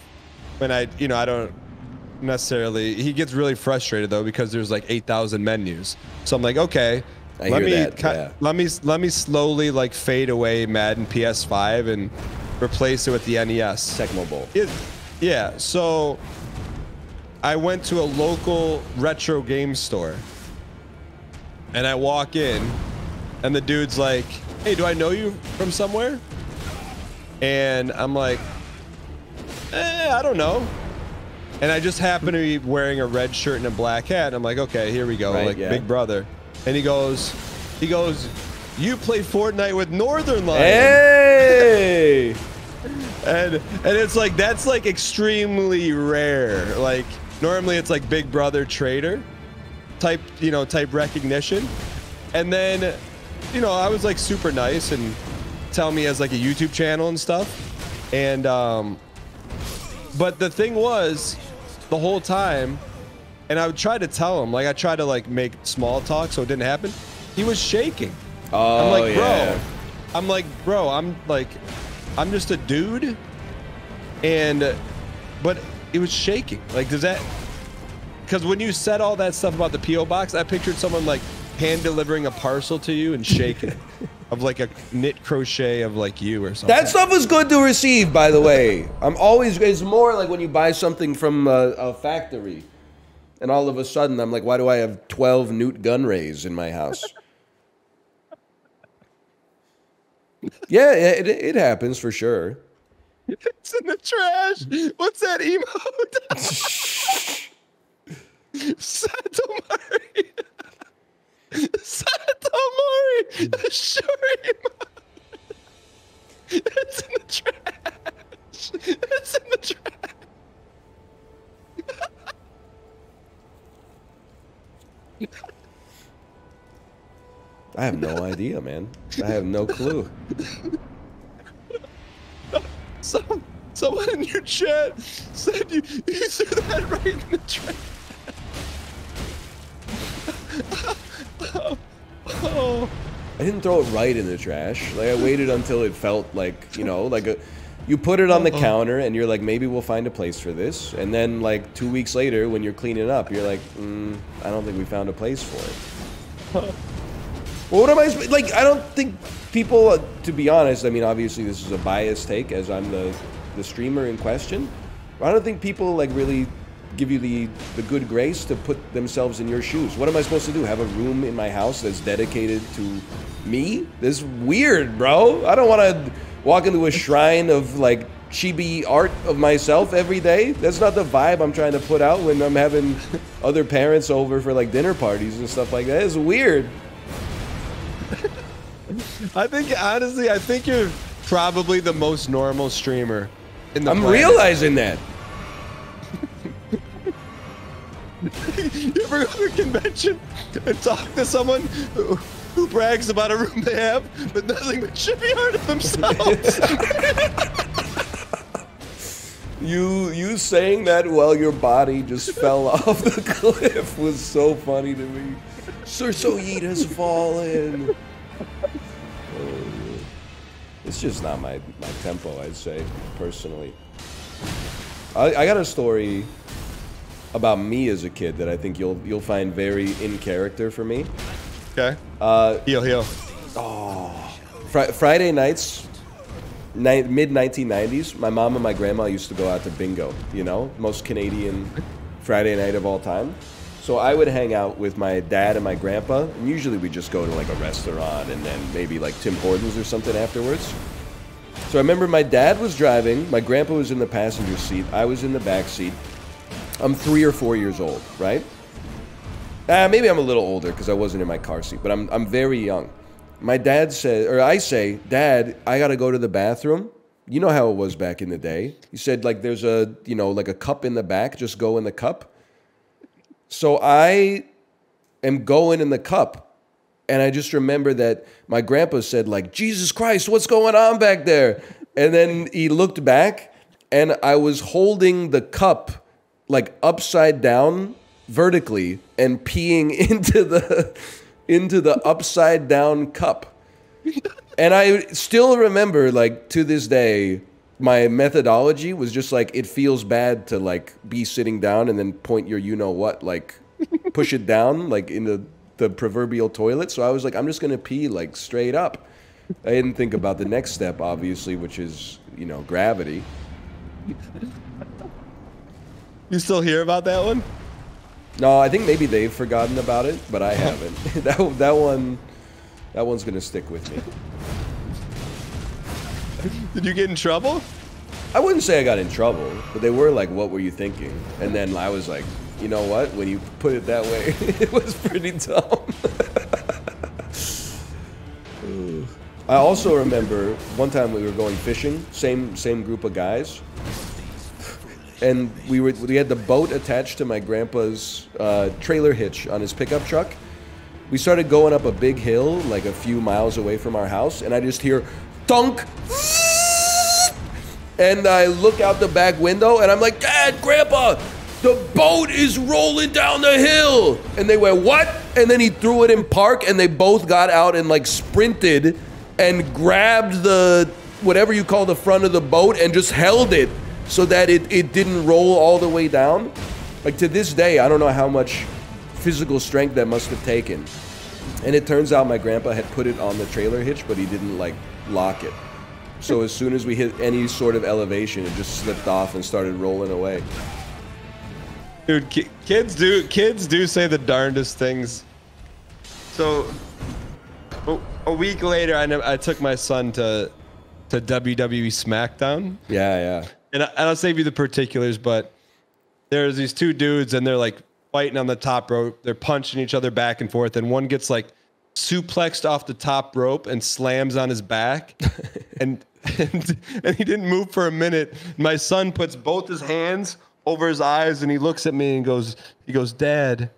And I don't necessarily, he gets really frustrated though, because there's like 8,000 menus. So I'm like, okay, let me slowly like fade away Madden PS5 and replace it with the NES. Tecmo Bowl. Yeah, so I went to a local retro game store. And I walk in, and the dude's like, "Hey, do I know you from somewhere?" And I'm like, I don't know. And I just happen to be wearing a red shirt and a black hat. And I'm like, okay, here we go, Right, like yeah. Big Brother. And he goes, "You play Fortnite with Northern Lion." Hey! And it's like, that's like extremely rare. Like normally it's like Big Brother Trader type, you know, type recognition. And then, you know, I was like super nice and tell me he has like a YouTube channel and stuff. And but the thing was, the whole time, and I would try to tell him, like I tried to like make small talk so it didn't happen. He was shaking. Oh, I'm like, yeah. bro, I'm just a dude, and but it was shaking. Like, does that? Because when you said all that stuff about the PO box, I pictured someone like hand delivering a parcel to you and shaking, of like a knit crochet of like you or something. That stuff is good to receive, by the way. It's more like when you buy something from a factory, and all of a sudden I'm like, why do I have 12 Newt Gunrays in my house? Yeah, it happens for sure. It's in the trash. What's that emote? Satomari. Satomari. Sure emote. It's in the trash. It's in the trash. I have no idea, man. I have no clue. Someone in your chat said you threw that right in the trash. Oh. I didn't throw it right in the trash. Like I waited until it felt like, you know, you put it on the counter and you're like, maybe we'll find a place for this. And then like 2 weeks later when you're cleaning up, you're like, I don't think we found a place for it. Well, what am I, like, I don't think people, to be honest, I mean, obviously this is a biased take as I'm the streamer in question. But I don't think people like really give you the good grace to put themselves in your shoes. What am I supposed to do? Have a room in my house that's dedicated to me? This is weird, bro. I don't want to walk into a shrine of like chibi art of myself every day. That's not the vibe I'm trying to put out when I'm having other parents over for like dinner parties and stuff like that. It's weird. I think, honestly, I think you're probably the most normal streamer in the I'm planet. realizing that. You ever go to a convention and talk to someone who brags about a room they have, but nothing but chippy art of themselves? You saying that while your body just fell off the cliff was so funny to me. Sir Soyid has fallen. It's just not my tempo, I'd say, personally. I got a story about me as a kid that I think you'll find very in character for me. Okay. Heel. Friday nights, mid 1990s, my mom and my grandma used to go out to bingo. You know, most Canadian Friday night of all time. So I would hang out with my dad and my grandpa, and usually we just go to like a restaurant and then maybe like Tim Hortons or something afterwards. So I remember my dad was driving, my grandpa was in the passenger seat, I was in the back seat. I'm 3 or 4 years old, right? Maybe I'm a little older because I wasn't in my car seat, but I'm very young. My dad said, or I say, Dad, I gotta go to the bathroom. You know how it was back in the day. He said like there's a, you know, like a cup in the back, just go in the cup. So I am going in the cup, and I just remember that my grandpa said, like, Jesus Christ, what's going on back there? And then he looked back, and I was holding the cup, like, upside down vertically and peeing into the upside down cup. And I still remember, like, to this day, my methodology was just like, it feels bad to like be sitting down and then point your you-know-what, like push it down like in the proverbial toilet. So I was like, I'm just going to pee like straight up. I didn't think about the next step, obviously, which is, you know, gravity. You still hear about that one? No, I think maybe they've forgotten about it, but I haven't. That one's gonna stick with me. Did you get in trouble? I wouldn't say I got in trouble, but they were like, "What were you thinking?" And then I was like, "You know what? When you put it that way, it was pretty dumb." I also remember one time we were going fishing, same group of guys, and we had the boat attached to my grandpa's trailer hitch on his pickup truck. We started going up a big hill, like a few miles away from our house, and I just hear thunk. And I look out the back window and I'm like, "Dad, Grandpa, the boat is rolling down the hill." And they went, "What?" And then he threw it in park and they both got out and like sprinted and grabbed the, whatever you call the front of the boat, and just held it so that it didn't roll all the way down. Like to this day, I don't know how much physical strength that must have taken. And it turns out my grandpa had put it on the trailer hitch, but he didn't like lock it. So as soon as we hit any sort of elevation, it just slipped off and started rolling away. Dude, kids do say the darndest things. So a week later, I took my son to WWE SmackDown. Yeah. And I'll save you the particulars, but there's these two dudes and they're like fighting on the top rope. They're punching each other back and forth, and one gets like suplexed off the top rope and slams on his back. and he didn't move for a minute. My son puts both his hands over his eyes and he looks at me and goes, "Dad,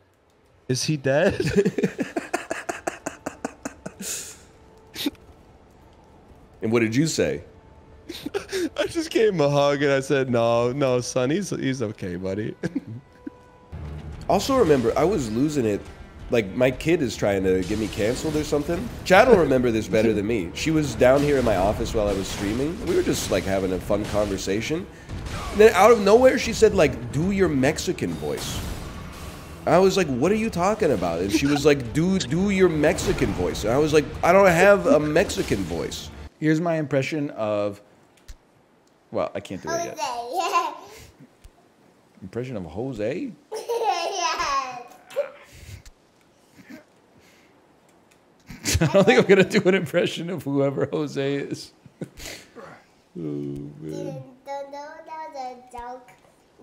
is he dead?" And what did you say? I just gave him a hug and I said, no, son, he's okay, buddy. Also remember, I was losing it. Like, my kid is trying to get me canceled or something. Chad will remember this better than me. She was down here in my office while I was streaming. We were just, like, having a fun conversation. And then out of nowhere, she said, like, "Do your Mexican voice." I was like, "What are you talking about?" And she was like, do your Mexican voice. And I was like, "I don't have a Mexican voice." Here's my impression of... Well, I can't do it yet. Impression of Jose? I don't think I'm going to do an impression of whoever Jose is. Oh, man. That was a joke.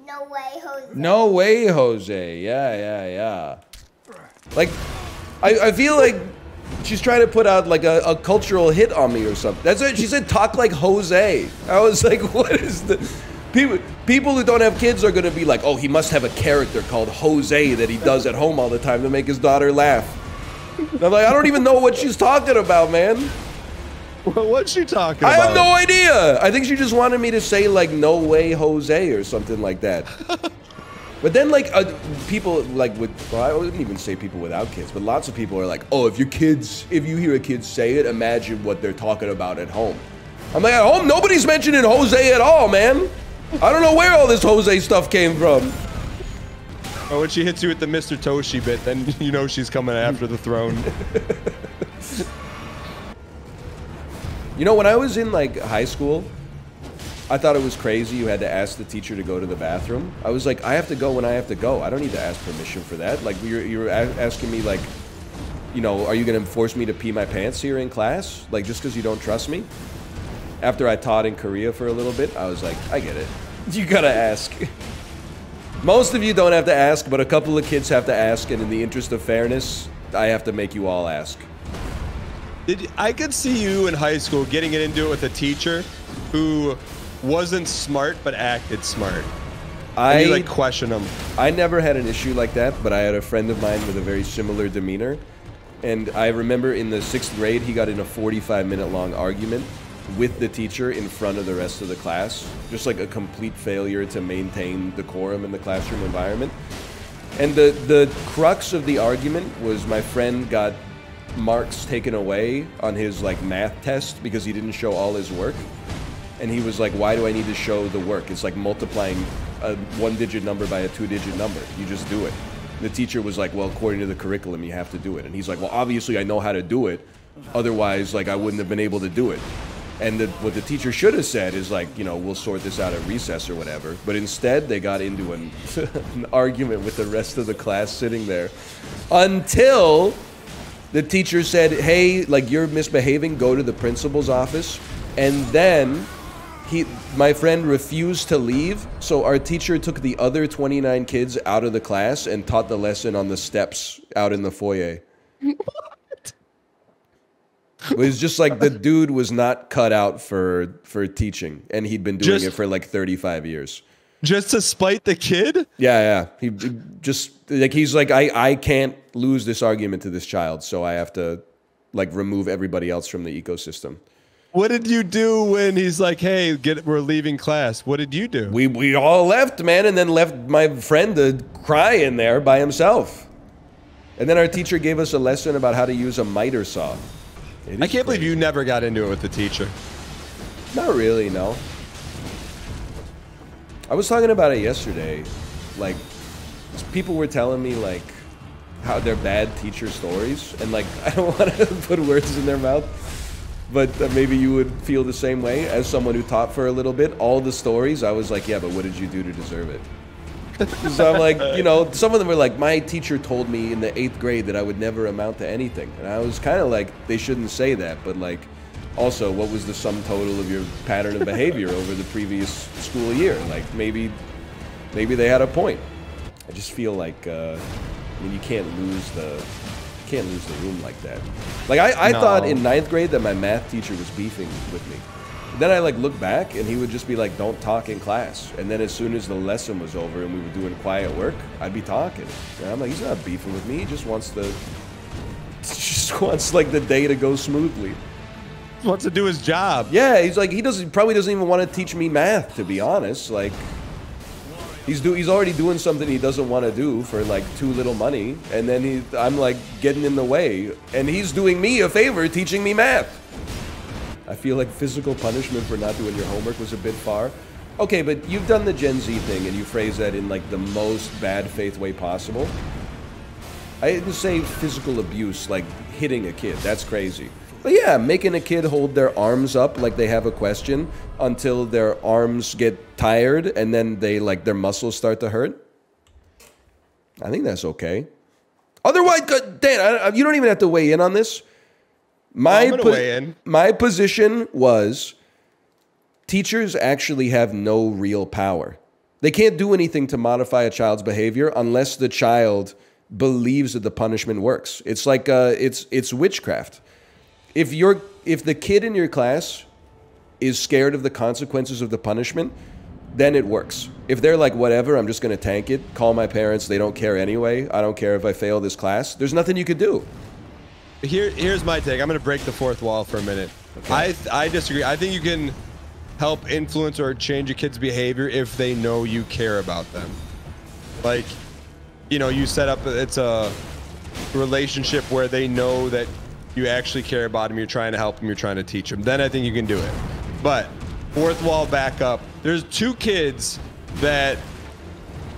No way, Jose. No way, Jose. Yeah. Like, I feel like she's trying to put out like a cultural hit on me or something. That's what she said. Talk like Jose. I was like, what is the... People who don't have kids are going to be like, "Oh, he must have a character called Jose that he does at home all the time to make his daughter laugh." And I'm like, I don't even know what she's talking about, man. What's she talking about? I have no idea. I think she just wanted me to say like "No way, Jose" or something like that. But then like people like well, I wouldn't even say people without kids, but lots of people are like, "Oh, if you hear a kid say it, imagine what they're talking about at home." I'm like, at home, nobody's mentioning Jose at all, man. I don't know where all this Jose stuff came from. Oh, when she hits you with the Mr. Toshi bit, then you know she's coming after the throne. You know, when I was in like high school, I thought it was crazy you had to ask the teacher to go to the bathroom. I was like, I have to go when I have to go. I don't need to ask permission for that. Like, you're asking me like, you know, are you going to force me to pee my pants here in class? Like, just because you don't trust me? After I taught in Korea for a little bit, I was like, I get it. You gotta ask. Most of you don't have to ask, but a couple of kids have to ask, and in the interest of fairness, I have to make you all ask. I could see you in high school getting into it with a teacher who wasn't smart but acted smart. And you like question them. I never had an issue like that, but I had a friend of mine with a very similar demeanor. And I remember in the 6th grade, he got in a 45-minute long argument with the teacher in front of the rest of the class. Just like a complete failure to maintain decorum in the classroom environment. And the crux of the argument was my friend got marks taken away on his like math test because he didn't show all his work. And he was like, "Why do I need to show the work? It's like multiplying a 1-digit number by a 2-digit number. You just do it." The teacher was like, "Well, according to the curriculum, you have to do it." And he's like, "Well, obviously I know how to do it. Otherwise, like, I wouldn't have been able to do it." And what the teacher should have said is like, you know, we'll sort this out at recess or whatever. But instead, they got into an argument with the rest of the class sitting there until the teacher said, hey, like, you're misbehaving, go to the principal's office. And then my friend refused to leave, so our teacher took the other 29 kids out of the class and taught the lesson on the steps out in the foyer. What? It was just like the dude was not cut out for teaching, and he'd been doing it for like 35 years. Just to spite the kid? Yeah. He just, like, he's like, I can't lose this argument to this child, so I have to, like, remove everybody else from the ecosystem. What did you do when he's like, hey, we're leaving class? What did you do? We all left, man, and then left my friend to cry in there by himself. And then our teacher gave us a lesson about how to use a miter saw. I can't believe you never got into it with the teacher. Not really, no. I was talking about it yesterday. Like, people were telling me, like, how they're bad teacher stories. And, like, I don't want to put words in their mouth. But maybe you would feel the same way as someone who taught for a little bit. All the stories, I was like, yeah, but what did you do to deserve it? So I'm like, you know, some of them were like, my teacher told me in the 8th grade that I would never amount to anything. And I was kind of like, they shouldn't say that. But, like, also, what was the sum total of your pattern of behavior over the previous school year? Like, maybe they had a point. I just feel like, I mean, you can't lose the room like that. Like, I thought in 9th grade that my math teacher was beefing with me. Then I, like, look back, and he would just be like, don't talk in class. And then as soon as the lesson was over and we were doing quiet work, I'd be talking. And I'm like, he's not beefing with me. He just wants like the day to go smoothly. He wants to do his job. Yeah, he's like, he probably doesn't even want to teach me math, to be honest. Like, he's already doing something he doesn't want to do for, like, too little money, and then I'm like getting in the way, and he's doing me a favor teaching me math. I feel like physical punishment for not doing your homework was a bit far. Okay, but you've done the Gen Z thing, and you phrase that in, like, the most bad faith way possible. I didn't say physical abuse, like hitting a kid. That's crazy. But yeah, making a kid hold their arms up like they have a question until their arms get tired and then they, like, their muscles start to hurt. I think that's okay. Otherwise, Dan, you don't even have to weigh in on this. I'm gonna weigh in. My position was teachers actually have no real power. They can't do anything to modify a child's behavior unless the child believes that the punishment works. It's like it's witchcraft. If the kid in your class is scared of the consequences of the punishment, then it works. If they're like, whatever, I'm just going to tank it, call my parents, they don't care anyway, I don't care if I fail this class, there's nothing you could do. Here's my take. I'm going to break the fourth wall for a minute. Okay. I disagree. I think you can help influence or change a kid's behavior if they know you care about them. Like, you know, you set up, it's a relationship where they know that you actually care about them, you're trying to help them, you're trying to teach them. Then I think you can do it. But fourth wall back up. There's 2 kids that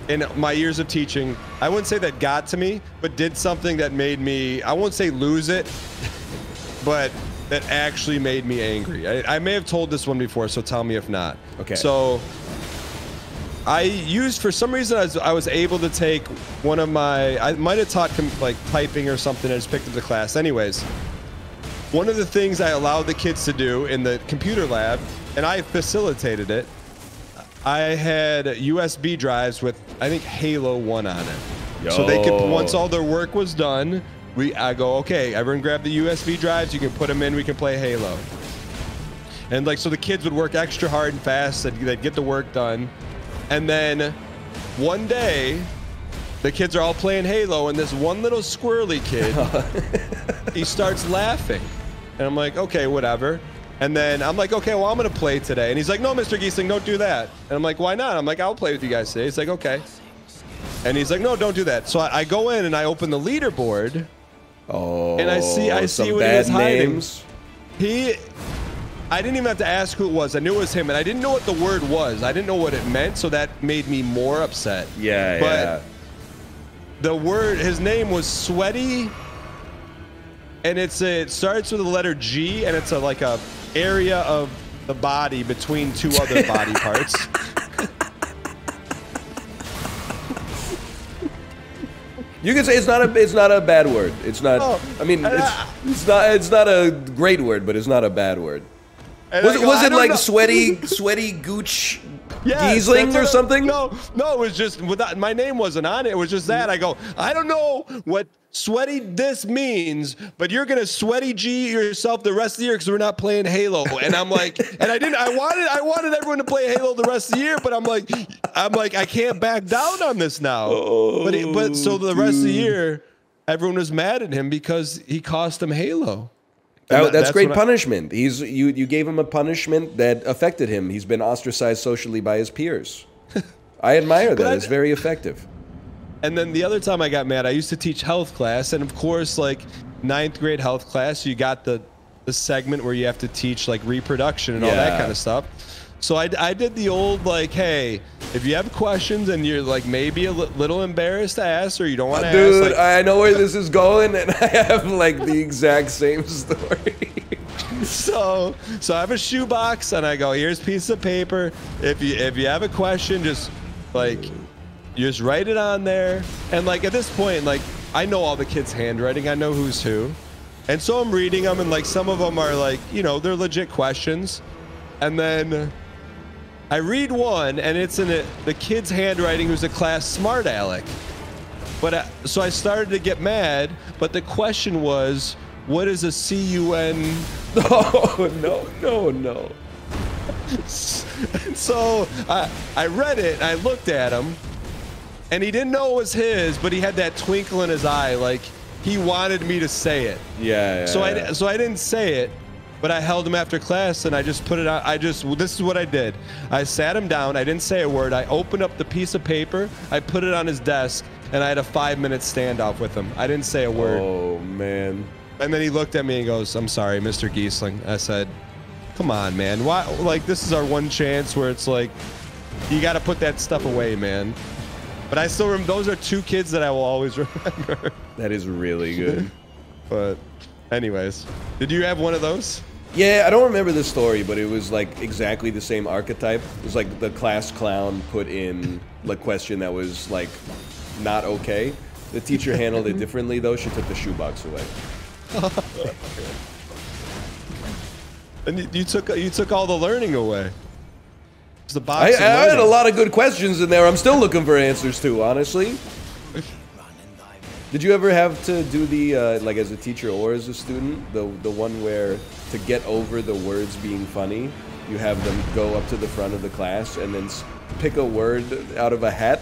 in my years of teaching, I wouldn't say that got to me, but did something that made me, I won't say lose it, but that actually made me angry. I may have told this one before, so tell me if not. Okay. So I used, for some reason, I was able to take one of my, I might have taught like typing or something, I just picked up the class. Anyways, one of the things I allowed the kids to do in the computer lab, and I facilitated it, I had USB drives with, I think, Halo 1 on it. Yo. So they could, once all their work was done, I go, okay, everyone grab the USB drives, you can put them in, we can play Halo. And like, so the kids would work extra hard and fast, they'd get the work done. And then one day, the kids are all playing Halo, and this one little squirrely kid, he starts laughing. And I'm like, okay, whatever. And then I'm like, okay, well, I'm going to play today. And he's like, no, Mr. Giesling, don't do that. And I'm like, why not? I'm like, I'll play with you guys today. He's like, okay. And he's like, no, don't do that. So I go in and I open the leaderboard. Oh, and I see what he was hiding. I didn't even have to ask who it was. I knew it was him, and I didn't know what the word was. I didn't know what it meant, so that made me more upset. Yeah, but the word, his name was Sweaty, and it starts with the letter G, and it's like a area of the body between two other body parts. You can say it's not a bad word. It's not. Oh, I mean, it's not a great word, but it's not a bad word. Was it like sweaty gooch Yes, Giesling that's or what something? No, it was just without my name wasn't on it. It was just that. I go, I don't know what sweaty this means, but you're gonna sweaty G yourself the rest of the year because we're not playing Halo. And I'm like, and I wanted everyone to play Halo the rest of the year, but I'm like, I can't back down on this now. Oh, but so the rest of the year, everyone was mad at him because he cost him Halo. That's great punishment. You gave him a punishment that affected him. He's been ostracized socially by his peers. I admire that. It's very effective. And then the other time I got mad, I used to teach health class, and of course, like 9th grade health class, you got the segment where you have to teach like reproduction and all that kind of stuff. So I did the old like, hey, if you have questions and you're like maybe a little embarrassed to ask or you don't want to ask, dude, I know where this is going, and I have like the exact same story. So I have a shoebox, and I go, here's a piece of paper. If you have a question, just like you just write it on there. And like at this point, like I know all the kids' handwriting. I know who's who, and so I'm reading them, and like some of them are like, you know, they're legit questions, and then I read one, and it's in the kid's handwriting who's a class smart aleck. But so I started to get mad, but the question was, what is a CUN? No. So I read it, and I looked at him, and he didn't know it was his, but he had that twinkle in his eye, like he wanted me to say it. Yeah. So I didn't say it. But I held him after class, and I just put it out. This is what I did. I sat him down. I didn't say a word. I opened up the piece of paper. I put it on his desk, and I had a 5-minute standoff with him. I didn't say a word. Oh, man. And then he looked at me and goes, I'm sorry, Mr. Giesling. I said, come on, man. Why? Like, this is our one chance where it's like, you got to put that stuff away, man. But I still remember, those are 2 kids that I will always remember. That is really good. But anyways, did you have one of those? Yeah, I don't remember the story, but it was like exactly the same archetype. It was like the class clown put in the question that was like not okay. The teacher handled it differently though. She took the shoebox away. And you took all the learning away. It's the box. I had a lot of good questions in there. I'm still looking for answers to, honestly. Did you ever have to do the, like as a teacher or as a student, the one where to get over the words being funny, you have them go up to the front of the class and then pick a word out of a hat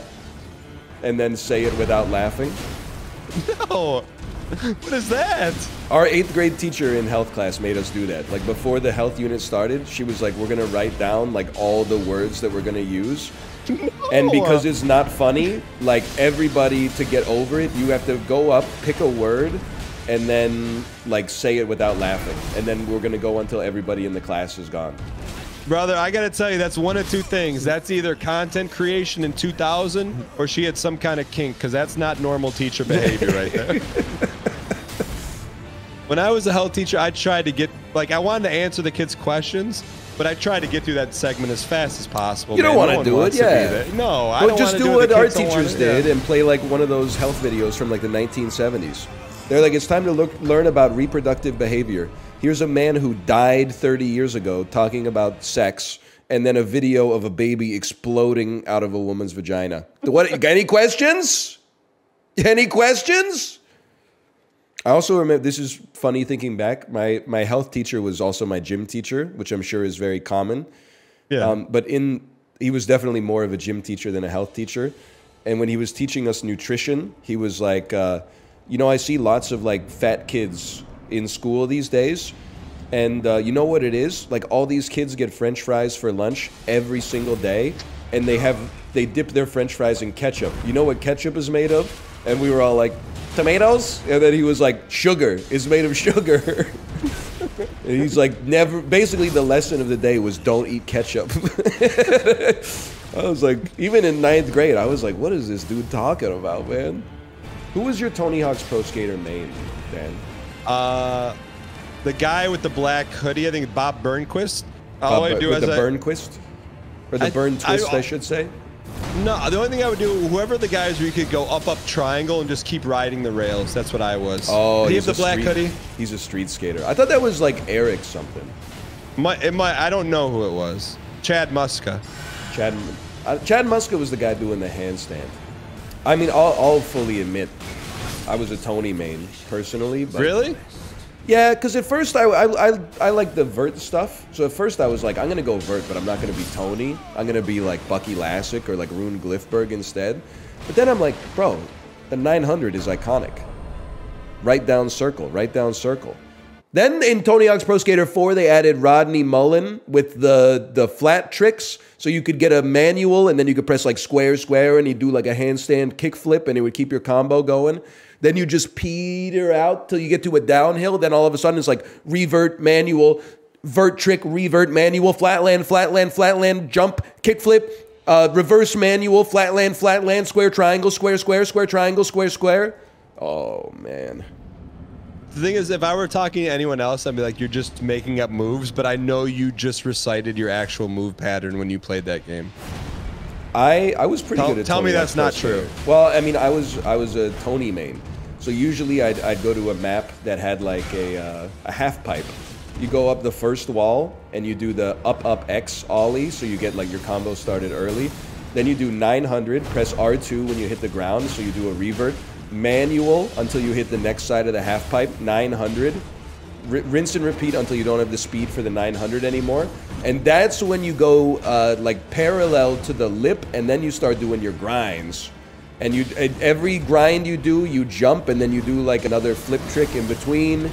and then say it without laughing? No. What is that? Our 8th grade teacher in health class made us do that. Like before the health unit started, she was like, we're going to write down like all the words that we're going to use. No. And because it's not funny, like everybody to get over it, you have to go up, pick a word, and then like say it without laughing. And then we're going to go until everybody in the class is gone. Brother, I got to tell you, that's one of 2 things. That's either content creation in 2000 or she had some kind of kink, because that's not normal teacher behavior right there. When I was a health teacher, I tried to get, like, I wanted to answer the kids' questions, but I tried to get through that segment as fast as possible. You don't want to do it, yeah. No, I don't just want to do do what the our kids don't teachers want it, did and play like one of those health videos from like the 1970s. They're like, it's time to learn about reproductive behavior. Here's a man who died 30 years ago talking about sex, and then a video of a baby exploding out of a woman's vagina. What? Any questions? Any questions? I also remember, this is funny thinking back, my health teacher was also my gym teacher, which I'm sure is very common. Yeah. But he was definitely more of a gym teacher than a health teacher. And when he was teaching us nutrition, he was like, you know, I see lots of like fat kids in school these days. And you know what it is? Like all these kids get French fries for lunch every single day. And they dip their French fries in ketchup. You know what ketchup is made of? And we were all like, tomatoes? And then he was like, sugar is made of sugar. And he's like, never, basically the lesson of the day was don't eat ketchup. I was like, even in 9th grade, I was like, what is this dude talking about, man? Who was your Tony Hawk's Pro Skater main, Dan? the guy with the black hoodie, I think Bob Burnquist. All I do with is the Burnquist? Or the Burn Twist, I should say? No, the only thing I would do, whoever the guys where you could go up triangle and just keep riding the rails. That's what I was. Oh, he has the black hoodie. He's a street skater. I thought that was like Eric something. I don't know who it was. Chad Muska. Chad Muska was the guy doing the handstand. I mean, I'll fully admit, I was a Tony main personally. But really? Yeah, because at first I like the vert stuff. So at first I was like, I'm gonna go vert, but I'm not gonna be Tony. I'm gonna be like Bucky Lassick or like Rune Glifberg instead. But then I'm like, bro, the 900 is iconic. Right down circle, right down circle. Then in Tony Hawk's Pro Skater 4, they added Rodney Mullen with the flat tricks. So you could get a manual and then you could press like square, square, and he'd do like a handstand kickflip and it would keep your combo going. Then you just peter out till you get to a downhill. Then all of a sudden it's like revert, manual, vert trick, revert, manual, flatland, flatland, flatland, jump, kickflip, reverse manual, flatland, flatland, square, triangle, square, square, square, triangle, square, square. Oh, man. The thing is, if I were talking to anyone else, I'd be like, you're just making up moves, but I know you just recited your actual move pattern when you played that game. I was pretty good at Tell me that's not true. Well, I mean, I was a Tony main. So usually I'd go to a map that had like a half pipe. You go up the first wall and you do the up X ollie, so you get like your combo started early. Then you do 900, press R2 when you hit the ground, so you do a revert. Manual until you hit the next side of the half pipe, 900. Rinse and repeat until you don't have the speed for the 900 anymore. And that's when you go like parallel to the lip, and then you start doing your grinds. And every grind you do, you jump, and then you do like another flip trick in between.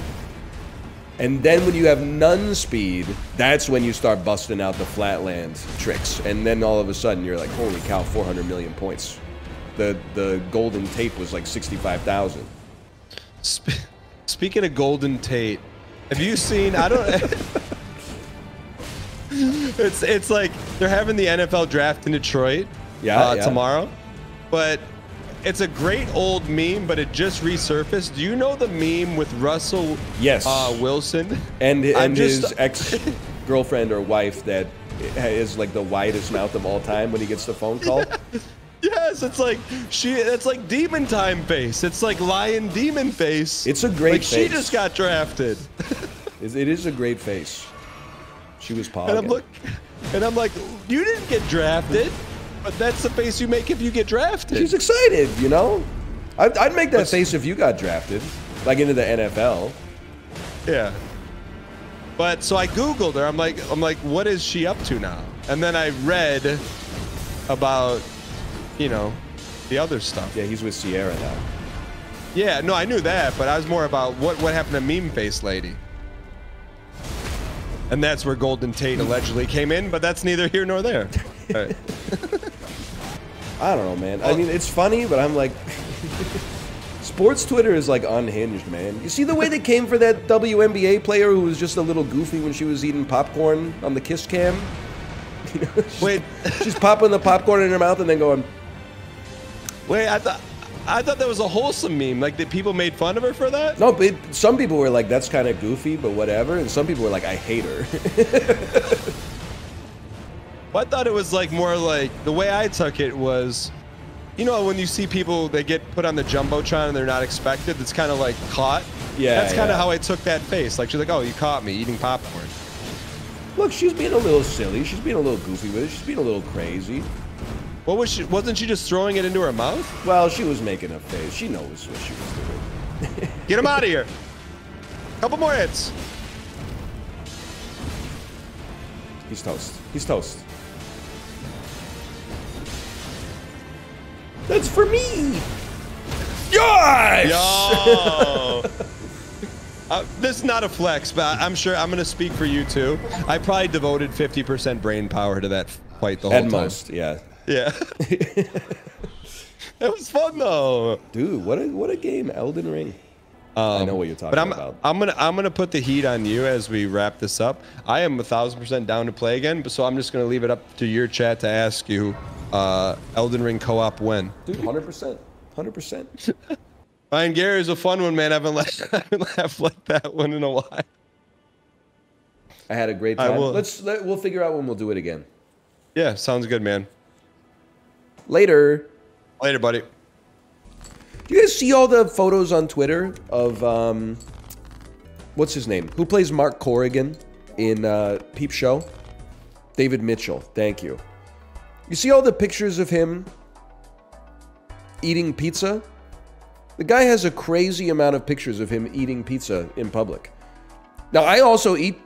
And then when you have none speed, that's when you start busting out the flatland tricks. And then all of a sudden you're like, holy cow, 400 million points. The golden tape was like 65,000. Speaking of golden Tate, have you seen? I don't. it's like they're having the NFL draft in Detroit. Yeah. Tomorrow, but it's a great old meme, but it just resurfaced. Do you know the meme with Russell? Yes. Wilson and his ex-girlfriend or wife that is like the widest mouth of all time when he gets the phone call. Yes, it's like it's like demon time face. It's like lion demon face. It's a great face. She just got drafted. It is a great face. She was pogging. And I'm like, you didn't get drafted, but that's the face you make if you get drafted. She's excited, you know? I'd make that face if you got drafted, like into the NFL. Yeah. But so I Googled her. I'm like, what is she up to now? And then I read about, you know, the other stuff. Yeah, he's with Sierra now. Yeah, no, I knew that, but I was more about what happened to Meme Face Lady. And that's where Golden Tate allegedly came in, but that's neither here nor there. Right. I don't know, man. I mean, it's funny, but I'm like... Sports Twitter is like unhinged, man. You see the way they came for that WNBA player who was just a little goofy when she was eating popcorn on the kiss cam? You know, she's popping the popcorn in her mouth and then going... Wait, I thought that was a wholesome meme. Like, did people made fun of her for that? No, but some people were like, that's kind of goofy, but whatever. And some people were like, I hate her. Well, I thought it was like more like, the way I took it was, you know, when you see people, they get put on the Jumbotron and they're not expected, it's kind of like caught. Yeah, that's kind of how I took that face. Like, she's like, oh, you caught me eating popcorn. Look, she's being a little silly. She's being a little goofy with it. She's being a little crazy. What was she? Wasn't she just throwing it into her mouth? Well, she was making a face. She knows what she was doing. Get him out of here. Couple more hits. He's toast. He's toast. That's for me. Yes! Yo! This is not a flex, but I'm sure I'm going to speak for you too. I probably devoted 50% brain power to that fight the whole time. At most, yeah. Yeah. It was fun though. Dude, what a game, Elden Ring. I know what you're talking about. I'm gonna put the heat on you as we wrap this up. I am 1000% down to play again, but so I'm just gonna leave it up to your chat to ask you, Elden Ring co-op when? Dude, 100%, 100%. Ryan Gary is a fun one, man. I haven't laughed like that one in a while. I had a great I time. will- We'll figure out when we'll do it again. Yeah, sounds good, man. Later. Later, buddy. Do you guys see all the photos on Twitter of what's his name? Who plays Mark Corrigan in Peep Show? David Mitchell. Thank you. You see all the pictures of him eating pizza? The guy has a crazy amount of pictures of him eating pizza in public. Now, I also eat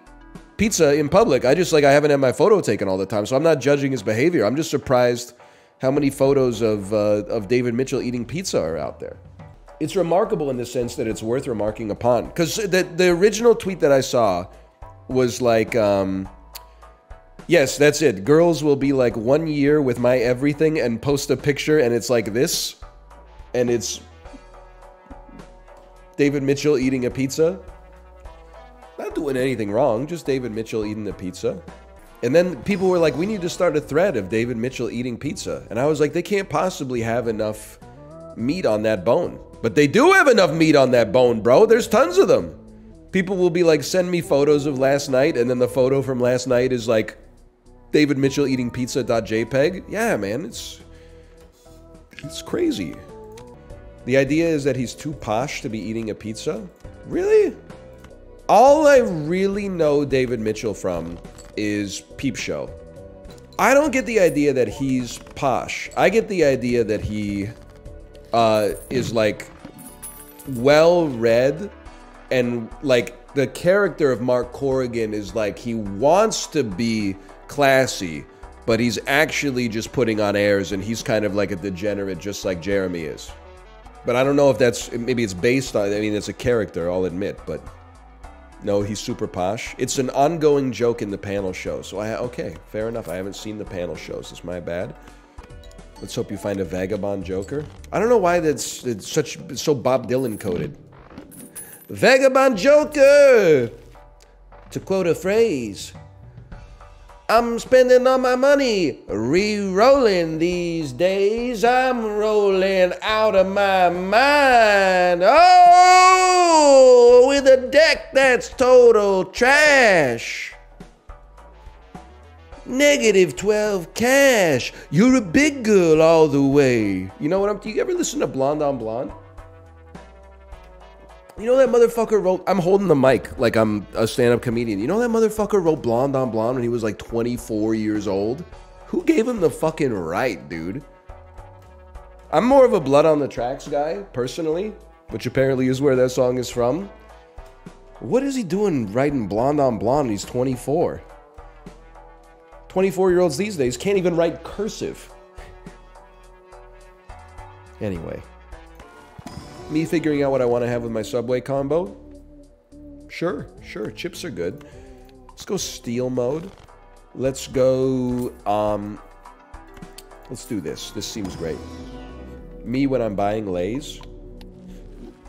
pizza in public. I haven't had my photo taken all the time, so I'm not judging his behavior. I'm just surprised how many photos of David Mitchell eating pizza are out there. It's remarkable in the sense that it's worth remarking upon. Because the original tweet that I saw was like, yes, that's it. Girls will be like 1 year with my everything and post a picture and it's like this. And it's David Mitchell eating a pizza. Not doing anything wrong, just David Mitchell eating a pizza. And then people were like, we need to start a thread of David Mitchell eating pizza. And I was like, they can't possibly have enough meat on that bone. But they do have enough meat on that bone, bro. There's tons of them. People will be like, send me photos of last night. And then the photo from last night is like, David Mitchell eating pizza.jpg. Yeah, man, it's crazy. The idea is that he's too posh to be eating a pizza? Really? All I really know David Mitchell from is Peep Show. I don't get the idea that he's posh. I get the idea that he is like well-read, and like the character of Mark Corrigan is like he wants to be classy, but he's actually just putting on airs, and he's kind of like a degenerate just like Jeremy is. But I don't know if that's, maybe it's based on, I mean, it's a character, I'll admit, but no, he's super posh. It's an ongoing joke in the panel show. So okay, fair enough. I haven't seen the panel shows. It's my bad. Let's hope you find a vagabond joker. I don't know why it's so Bob Dylan coded. Vagabond joker! To quote a phrase. I'm spending all my money re-rolling these days. I'm rolling out of my mind. Oh, with a deck that's total trash. Negative 12 cash. You're a big girl all the way. You know what? Do you ever listen to Blonde on Blonde? You know that motherfucker wrote, I'm holding the mic like I'm a stand-up comedian. You know that motherfucker wrote Blonde on Blonde when he was like 24 years old? Who gave him the fucking right, dude? I'm more of a Blood on the Tracks guy, personally, which apparently is where that song is from. What is he doing writing Blonde on Blonde when he's 24? 24-year-olds these days can't even write cursive. Anyway. Me figuring out what I want to have with my Subway combo? Sure. Chips are good. Let's go steel mode. Let's go, let's do this. This seems great. Me when I'm buying Lay's.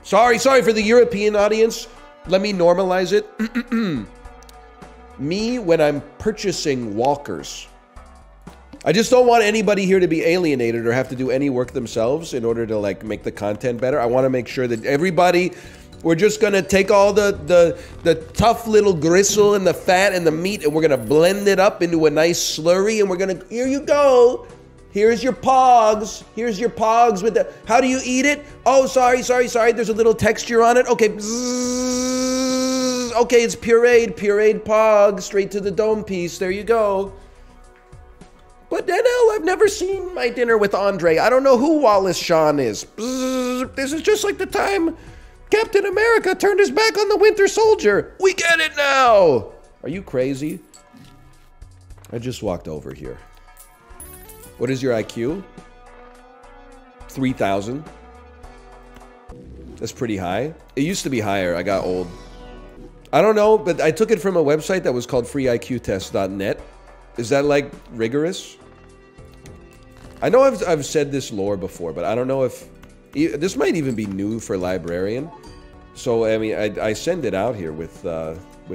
Sorry for the European audience. Let me normalize it. Me when I'm purchasing Walkers. I just don't want anybody here to be alienated or have to do any work themselves in order to like make the content better. I want to make sure that everybody, we're just going to take all the tough little gristle and the fat and the meat and we're going to blend it up into a nice slurry and we're going to, here you go. Here's your pogs. Here's your pogs with the, how do you eat it? Oh, sorry. There's a little texture on it. Okay. Bzzz. Okay, it's pureed pogs straight to the dome piece. There you go. But NL, I've never seen My Dinner with Andre. I don't know who Wallace Shawn is. Bzzz, this is just like the time Captain America turned his back on the Winter Soldier. We get it now. Are you crazy? I just walked over here. What is your IQ? 3,000. That's pretty high. It used to be higher. I got old. I don't know, but I took it from a website that was called freeiqtest.net. Is that like rigorous? I know I've said this lore before, but I don't know if this might even be new for Librarian. So I mean, I send it out here with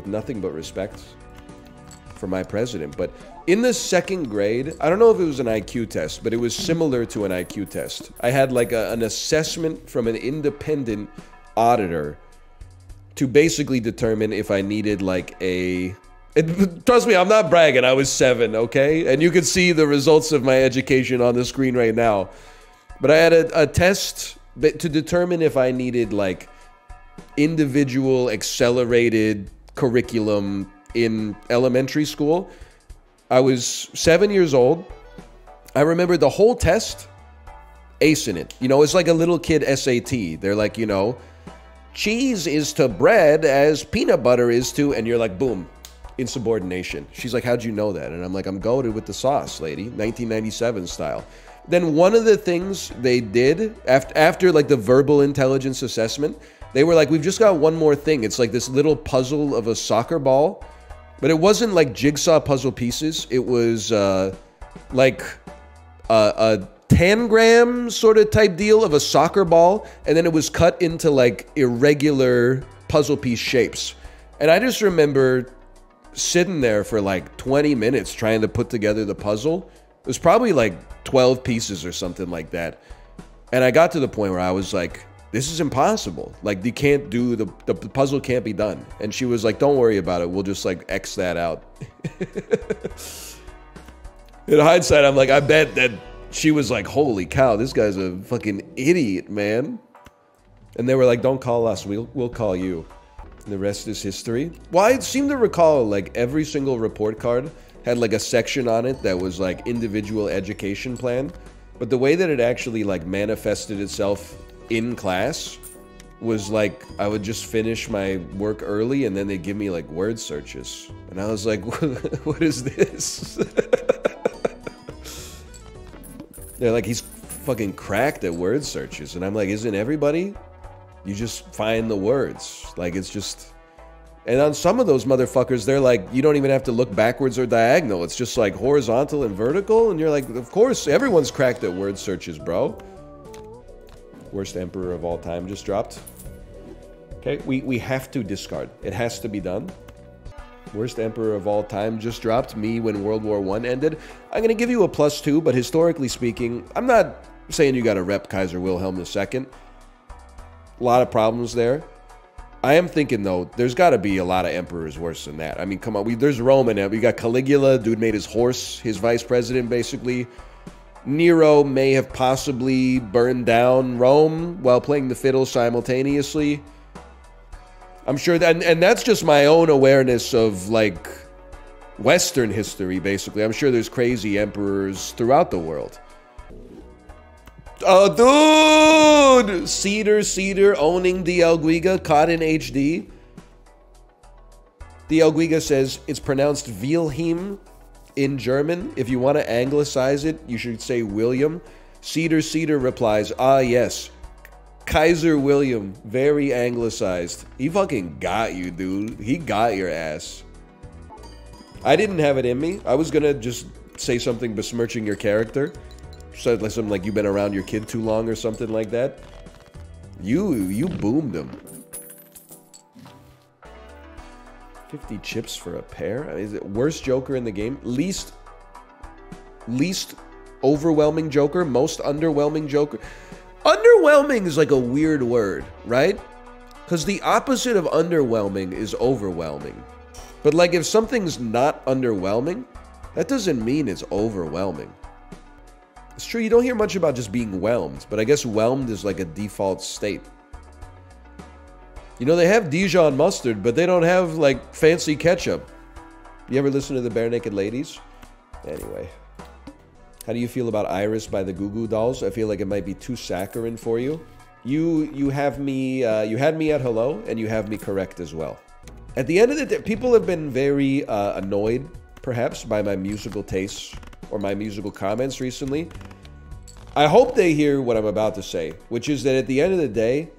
nothing but respect for my president. But in the second grade, I don't know if it was an IQ test, but it was similar to an IQ test. I had like an assessment from an independent auditor to basically determine if I needed like a Trust me, I'm not bragging. I was 7, okay? And you can see the results of my education on the screen right now. But I had a test to determine if I needed, like, individual accelerated curriculum in elementary school. I was 7 years old. I remember the whole test, acing it. You know, it's like a little kid SAT. They're like, you know, cheese is to bread as peanut butter is to, and you're like, boom, insubordination. She's like, how'd you know that? And I'm like, I'm goated with the sauce, lady, 1997 style. Then one of the things they did after like the verbal intelligence assessment, they were like, we've just got one more thing. It's like this little puzzle of a soccer ball, but it wasn't like jigsaw puzzle pieces. It was like a 10-gram sort of type deal of a soccer ball, and then it was cut into like irregular puzzle piece shapes. And I just remember sitting there for like 20 minutes trying to put together the puzzle. It was probably like 12 pieces or something like that. And I got to the point where I was like, this is impossible. Like, you can't do the puzzle can't be done. And she was like, don't worry about it. We'll just like X that out. In hindsight, I'm like, I bet that she was like, holy cow, this guy's a fucking idiot, man. And they were like, don't call us, we'll call you. And the rest is history. Well, I seem to recall like every single report card had like a section on it that was like individual education plan. But the way that it actually like manifested itself in class was like, I would just finish my work early and then they'd give me like word searches. And I was like, what is this? They're like, he's fucking cracked at word searches. And I'm like, isn't everybody? You just find the words. Like, it's just... And on some of those motherfuckers, they're like, you don't even have to look backwards or diagonal. It's just like horizontal and vertical. And you're like, of course, everyone's cracked at word searches, bro. Worst emperor of all time just dropped. Okay, we have to discard. It has to be done. Worst emperor of all time just dropped. Me when World War I ended. I'm going to give you a +2, but historically speaking, I'm not saying you got to rep Kaiser Wilhelm II. A lot of problems there. I am thinking, though, there's got to be a lot of emperors worse than that. I mean, come on. There's Roman. We got Caligula. Dude made his horse his vice president, basically. Nero may have possibly burned down Rome while playing the fiddle simultaneously. I'm sure that, and that's just my own awareness of, like, Western history, basically. I'm sure there's crazy emperors throughout the world. Oh, dude! Cedar owning DL Guiga, caught in HD. DL Guiga says it's pronounced Wilhelm in German. If you want to anglicize it, you should say William. Cedar replies, ah, yes. Kaiser William, very anglicized. He fucking got you, dude. He got your ass. I didn't have it in me. I was gonna just say something besmirching your character. Said something like you've been around your kid too long or something like that. You boomed him. 50 chips for a pair? Is it worst Joker in the game? Least overwhelming Joker? Most underwhelming Joker? Underwhelming is like a weird word, right? Because the opposite of underwhelming is overwhelming. But like if something's not underwhelming, that doesn't mean it's overwhelming. It's true, you don't hear much about just being whelmed, but I guess whelmed is like a default state. You know, they have Dijon mustard, but they don't have like fancy ketchup. You ever listen to the Bare Naked Ladies? Anyway. How do you feel about Iris by the Goo Goo Dolls? I feel like it might be too saccharine for you. You have me, you had me at hello, and you have me correct as well. At the end of the day, people have been very annoyed, perhaps, by my musical tastes or my musical comments recently. I hope they hear what I'm about to say, which is that at the end of the day,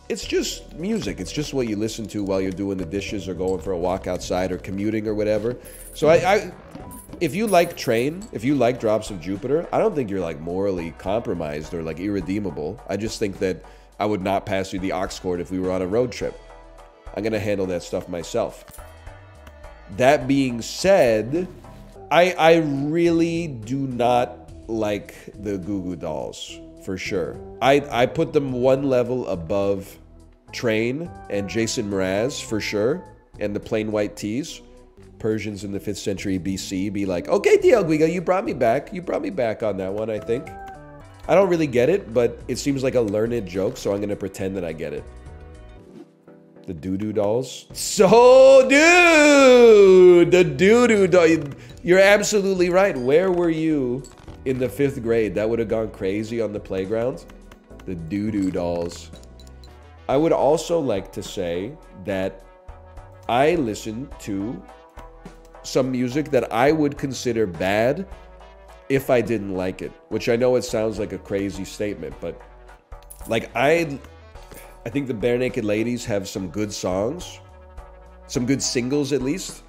it's just music. It's just what you listen to while you're doing the dishes or going for a walk outside or commuting or whatever. So if you like Train, if you like Drops of Jupiter, I don't think you're like morally compromised or like irredeemable. I just think that I would not pass you the aux cord if we were on a road trip. I'm gonna handle that stuff myself. That being said, I really do not like the Goo Goo Dolls, for sure. I put them one level above Train and Jason Mraz, for sure, and the Plain White Tees. Persians in the 5th century BC be like, okay, Diego Guiga, you brought me back. You brought me back on that one, I think. I don't really get it, but it seems like a learned joke, so I'm going to pretend that I get it. The doo-doo dolls. So, dude! The doo-doo doll. You're absolutely right. Where were you in the 5th grade? That would have gone crazy on the playground. The doo-doo dolls. I would also like to say that I listen to some music that I would consider bad if I didn't like it, which I know it sounds like a crazy statement, but like I think the Bare Naked Ladies have some good songs, some good singles at least,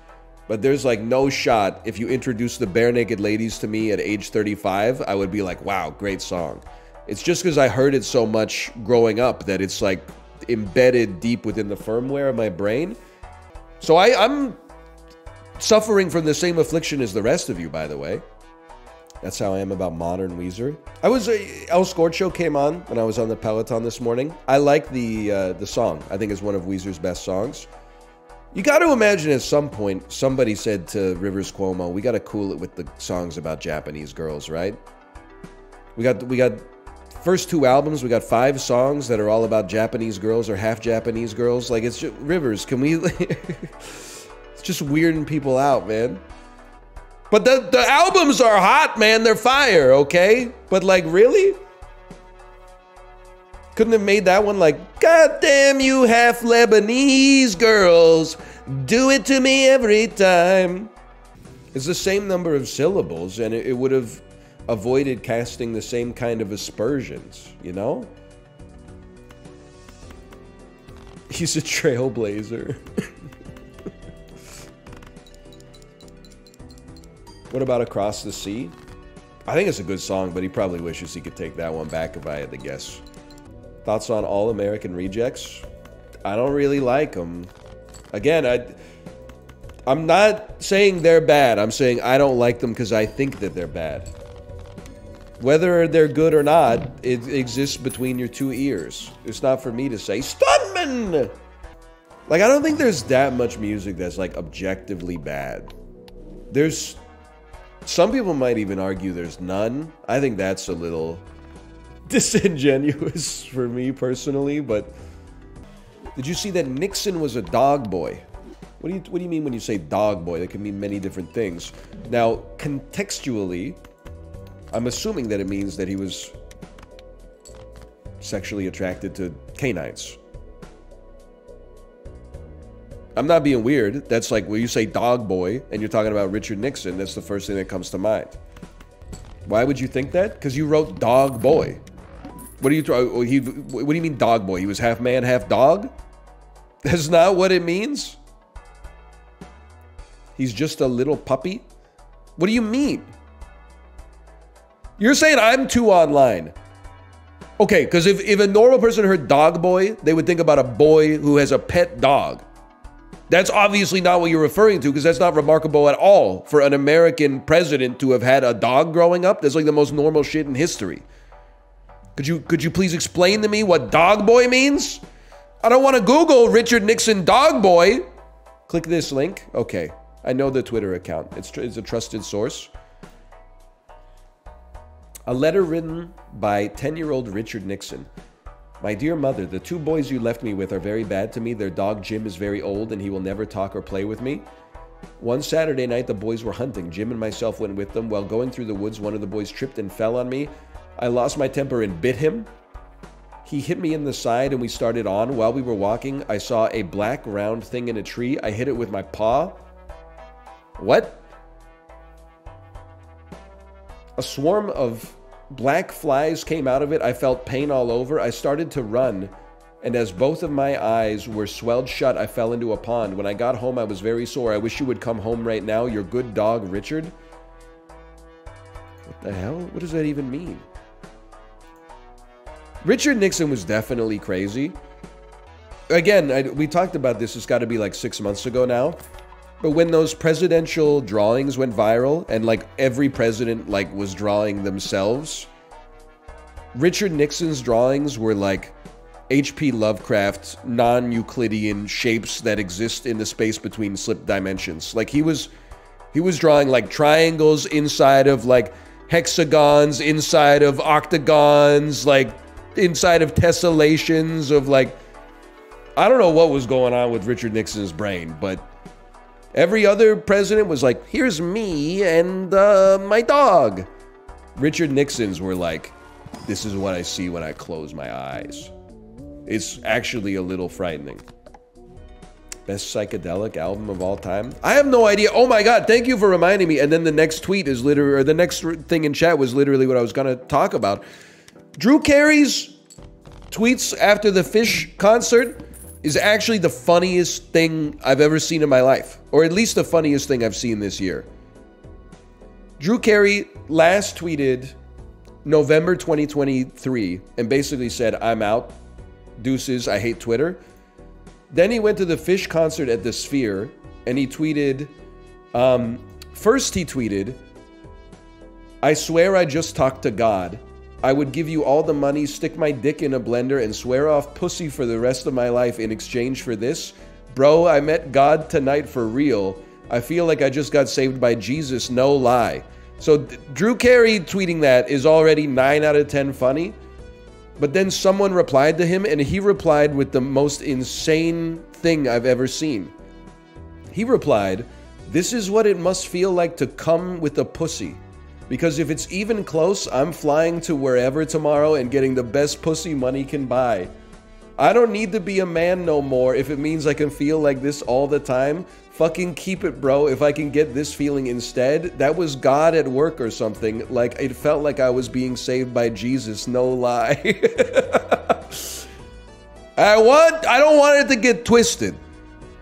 but there's like no shot if you introduce the Bare Naked Ladies to me at age 35, I would be like, wow, great song. It's just because I heard it so much growing up that it's like embedded deep within the firmware of my brain. So I'm suffering from the same affliction as the rest of you, by the way. That's how I am about modern Weezer. El Scorcho came on when I was on the Peloton this morning. I like the song. I think it's one of Weezer's best songs. You got to imagine at some point somebody said to Rivers Cuomo, we got to cool it with the songs about Japanese girls, right? We got first 2 albums, we got 5 songs that are all about Japanese girls or half Japanese girls. Like, it's just, Rivers, can we... It's just weirding people out, man. But the albums are hot, man. They're fire, okay? But like, really? Couldn't have made that one like, God damn you half Lebanese girls. Do it to me every time. It's the same number of syllables, and it would have avoided casting the same kind of aspersions, you know? He's a trailblazer. What about Across the Sea? I think it's a good song, but he probably wishes he could take that one back if I had to guess. Thoughts on All American Rejects? I don't really like them. Again, I'm not saying they're bad. I'm saying I don't like them because I think that they're bad. Whether they're good or not, it exists between your 2 ears. It's not for me to say, Stuntman! Like, I don't think there's that much music that's, like, objectively bad. There's... Some people might even argue there's none. I think that's a little disingenuous for me personally, but... Did you see that Nixon was a dog boy? What do you mean when you say dog boy? That can mean many different things. Now, contextually, I'm assuming that it means that he was sexually attracted to canines. I'm not being weird. That's like when you say dog boy and you're talking about Richard Nixon, that's the first thing that comes to mind. Why would you think that? Because you wrote dog boy. What do you mean dog boy? He was half man, half dog? That's not what it means? He's just a little puppy? What do you mean? You're saying I'm too online. Okay, because if a normal person heard dog boy, they would think about a boy who has a pet dog. That's obviously not what you're referring to, because that's not remarkable at all for an American president to have had a dog growing up. That's like the most normal shit in history. Could you please explain to me what dog boy means? I don't want to Google Richard Nixon dog boy. Click this link. Okay, I know the Twitter account. It's a trusted source. A letter written by 10-year-old Richard Nixon. My dear mother, the 2 boys you left me with are very bad to me. Their dog Jim is very old and he will never talk or play with me. One Saturday night, the boys were hunting. Jim and myself went with them. While going through the woods, one of the boys tripped and fell on me. I lost my temper and bit him. He hit me in the side and we started on. While we were walking, I saw a black round thing in a tree. I hit it with my paw. What? A swarm of black flies came out of it. I felt pain all over. I started to run, and as both of my eyes were swelled shut, I fell into a pond. When I got home, I was very sore. I wish you would come home right now. Your good dog, Richard. What the hell? What does that even mean? Richard Nixon was definitely crazy. Again, we talked about this. It's got to be like 6 months ago now. But when those presidential drawings went viral and like every president like was drawing themselves, Richard Nixon's drawings were like H.P. Lovecraft non-Euclidean shapes that exist in the space between slip dimensions. Like he was drawing like triangles inside of like hexagons, inside of octagons, like inside of tessellations of like, I don't know what was going on with Richard Nixon's brain, but every other president was like, here's me and my dog. Richard Nixon's were like, this is what I see when I close my eyes. It's actually a little frightening. Best psychedelic album of all time? I have no idea. Oh my god, thank you for reminding me. And then the next tweet is literally, or the next thing in chat was literally what I was gonna talk about. Drew Carey's tweets after the Fish concert is actually the funniest thing I've ever seen in my life. Or at least the funniest thing I've seen this year. Drew Carey last tweeted November 2023 and basically said, I'm out. Deuces, I hate Twitter. Then he went to the Fish concert at the Sphere and he tweeted, first he tweeted, I swear I just talked to God. I would give you all the money, stick my dick in a blender, and swear off pussy for the rest of my life in exchange for this. Bro, I met God tonight for real. I feel like I just got saved by Jesus, no lie. So Drew Carey tweeting that is already 9 out of 10 funny. But then someone replied to him, and he replied with the most insane thing I've ever seen. He replied, this is what it must feel like to come with a pussy. Because if it's even close, I'm flying to wherever tomorrow and getting the best pussy money can buy. I don't need to be a man no more if it means I can feel like this all the time. Fucking keep it, bro. If I can get this feeling instead, that was God at work or something. Like, it felt like I was being saved by Jesus, no lie. I don't want it to get twisted.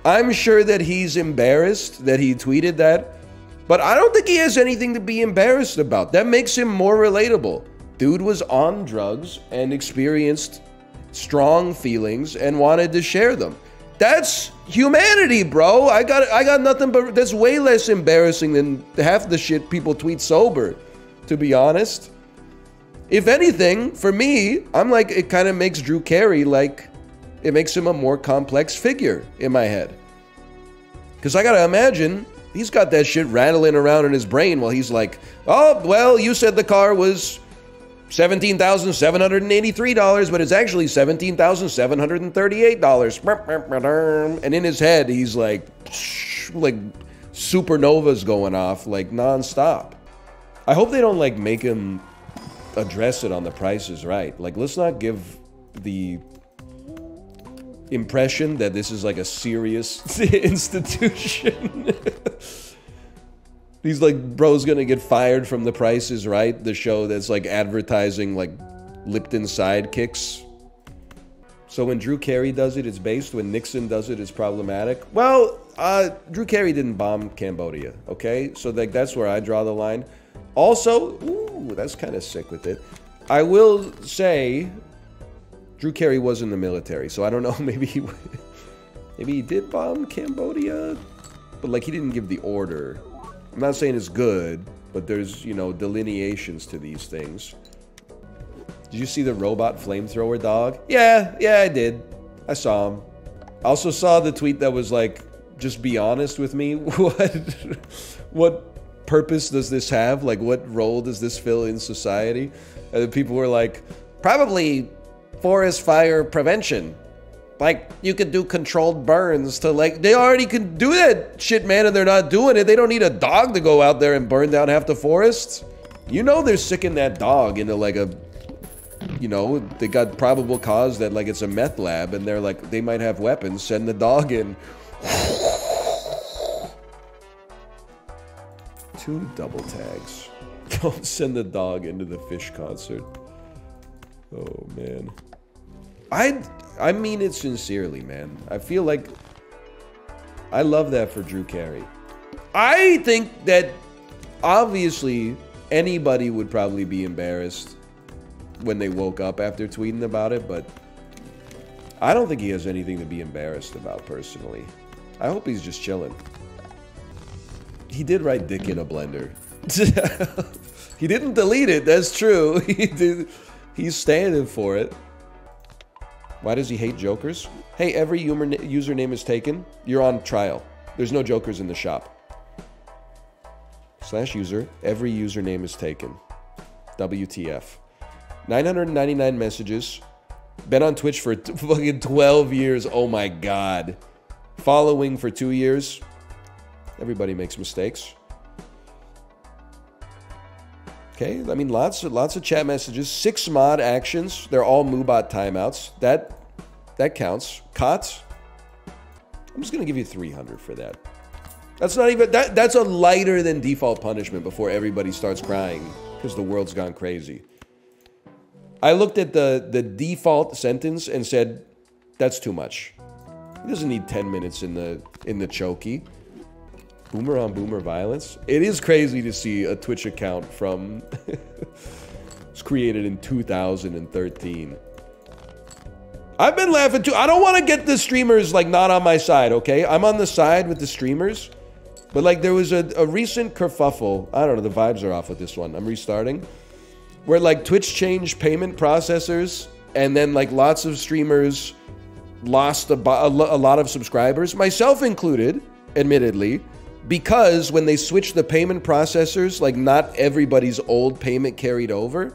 I'm sure that he's embarrassed that he tweeted that. But I don't think he has anything to be embarrassed about. That makes him more relatable. Dude was on drugs and experienced strong feelings and wanted to share them. That's humanity, bro. I got nothing but... That's way less embarrassing than half the shit people tweet sober, to be honest. If anything, for me, I'm like, it kind of makes Drew Carey like... It makes him a more complex figure in my head. Because I gotta imagine... He's got that shit rattling around in his brain while he's like, oh, well, you said the car was $17,783, but it's actually $17,738. And in his head, he's like supernovas going off, like nonstop. I hope they don't like make him address it on The Price is Right. Like, let's not give the impression that this is like a serious institution. He's like, bro's gonna get fired from The Price is Right, the show that's like advertising like Lipton sidekicks. So when Drew Carey does it, it's based. When Nixon does it, it's problematic. Well, Drew Carey didn't bomb Cambodia, okay? So like that's where I draw the line. Also, ooh, that's kind of sick with it. I will say, Drew Carey was in the military, so I don't know, maybe he did bomb Cambodia, but like he didn't give the order. I'm not saying it's good, but there's, you know, delineations to these things. Did you see the robot flamethrower dog? Yeah, I did. I saw him. I also saw the tweet that was like, just be honest with me. What purpose does this have? Like, what role does this fill in society? And people were like, probably forest fire prevention. Like, you could do controlled burns to like, they already can do that shit, man, and they're not doing it. They don't need a dog to go out there and burn down half the forests. You know they're sicking that dog into like a, you know, they got probable cause that like it's a meth lab and they're like, they might have weapons, send the dog in. 2 double tags. Don't send the dog into the Fish concert. Oh, man. I mean it sincerely, man. I feel like I love that for Drew Carey. I think that obviously anybody would probably be embarrassed when they woke up after tweeting about it, but I don't think he has anything to be embarrassed about personally. I hope he's just chilling. He did write dick in a blender. He didn't delete it, that's true. He did. He's standing for it. Why does he hate jokers? Hey, every username is taken. You're on trial. There's no jokers in the shop. /user, every username is taken. WTF. 999 messages. Been on Twitch for fucking 12 years. Oh my god. Following for 2 years. Everybody makes mistakes. Okay, I mean, lots of chat messages. 6 mod actions. They're all Moobot timeouts. That counts. COTS. I'm just gonna give you 300 for that. That's not even that's a lighter than default punishment before everybody starts crying because the world's gone crazy. I looked at the default sentence and said, that's too much. He doesn't need 10 minutes in the chokey. Boomer on boomer violence. It is crazy to see a Twitch account from it's created in 2013. I've been laughing too. I don't want to get the streamers like not on my side, okay? I'm on the side with the streamers. But like there was a recent kerfuffle. I don't know, the vibes are off with this one. I'm restarting. Where like Twitch changed payment processors and then like lots of streamers lost a lot of subscribers, myself included, admittedly, because when they switched the payment processors, like not everybody's old payment carried over.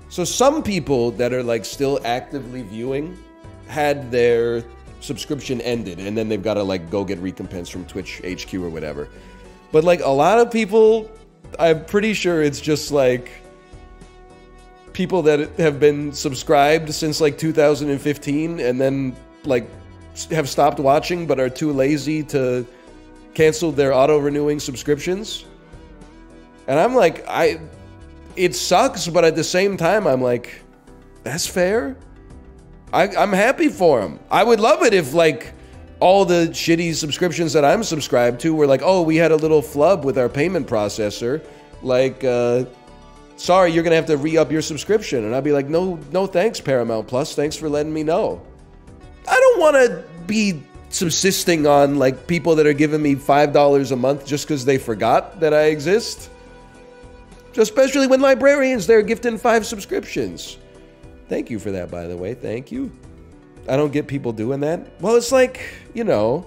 So some people that are like still actively viewing had their subscription ended and then they've got to like go get recompense from Twitch HQ or whatever. But like a lot of people, I'm pretty sure it's just like people that have been subscribed since like 2015 and then like have stopped watching but are too lazy to cancel their auto-renewing subscriptions. And I'm like, it sucks, but at the same time, I'm like, that's fair. I'm happy for them. I would love it if like all the shitty subscriptions that I'm subscribed to were like, oh, we had a little flub with our payment processor. Like, sorry, you're gonna have to re-up your subscription. And I'd be like, no thanks, Paramount Plus. Thanks for letting me know. I don't want to be subsisting on like people that are giving me $5 a month just because they forgot that I exist. Especially when librarians, they're gifting 5 subscriptions. Thank you for that, by the way. Thank you. I don't get people doing that. Well, it's like, you know,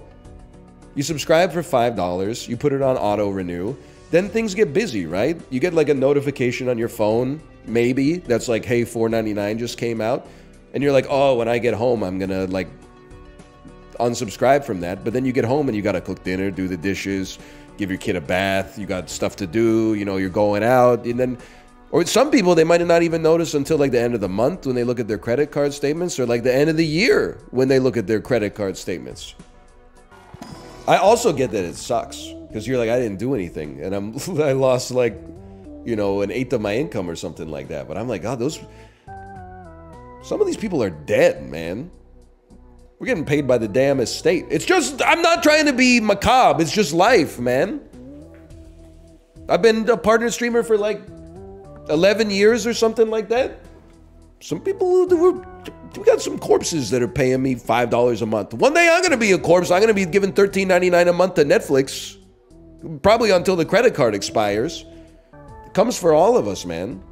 you subscribe for $5, you put it on auto renew, then things get busy, right? You get like a notification on your phone, maybe, that's like, hey, $4.99 just came out. And you're like, oh, when I get home, I'm gonna like unsubscribe from that. But then you get home and you gotta cook dinner, do the dishes, give your kid a bath, you got stuff to do, you know, you're going out, and then, or some people, they might not even notice until like the end of the month when they look at their credit card statements, or like the end of the year when they look at their credit card statements. I also get that it sucks, because you're like, I didn't do anything, and I lost like, you know, 1/8 of my income or something like that. But I'm like, God, some of these people are dead, man. We're getting paid by the damn estate. It's just, I'm not trying to be macabre. It's just life, man. I've been a partner streamer for like 11 years or something like that. Some people, we got some corpses that are paying me $5 a month. One day I'm going to be a corpse. I'm going to be giving $13.99 a month to Netflix. Probably until the credit card expires. It comes for all of us, man.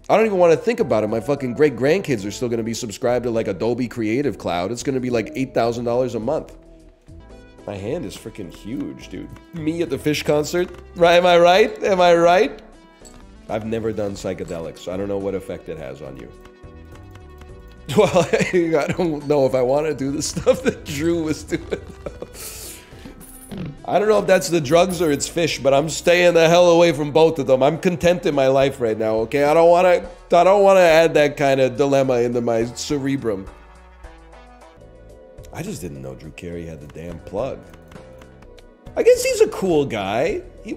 I don't even want to think about it. My fucking great-grandkids are still going to be subscribed to like Adobe Creative Cloud. It's going to be like $8,000 a month. My hand is freaking huge, dude. Me at the Fish concert? Right? Am I right? Am I right? I've never done psychedelics, so I don't know what effect it has on you. Well, I don't know if I want to do the stuff that Drew was doing. I don't know if that's the drugs or it's fish, but I'm staying the hell away from both of them. I'm content in my life right now, okay? I don't want to add that kind of dilemma into my cerebrum. I just didn't know Drew Carey had the damn plug. I guess he's a cool guy. He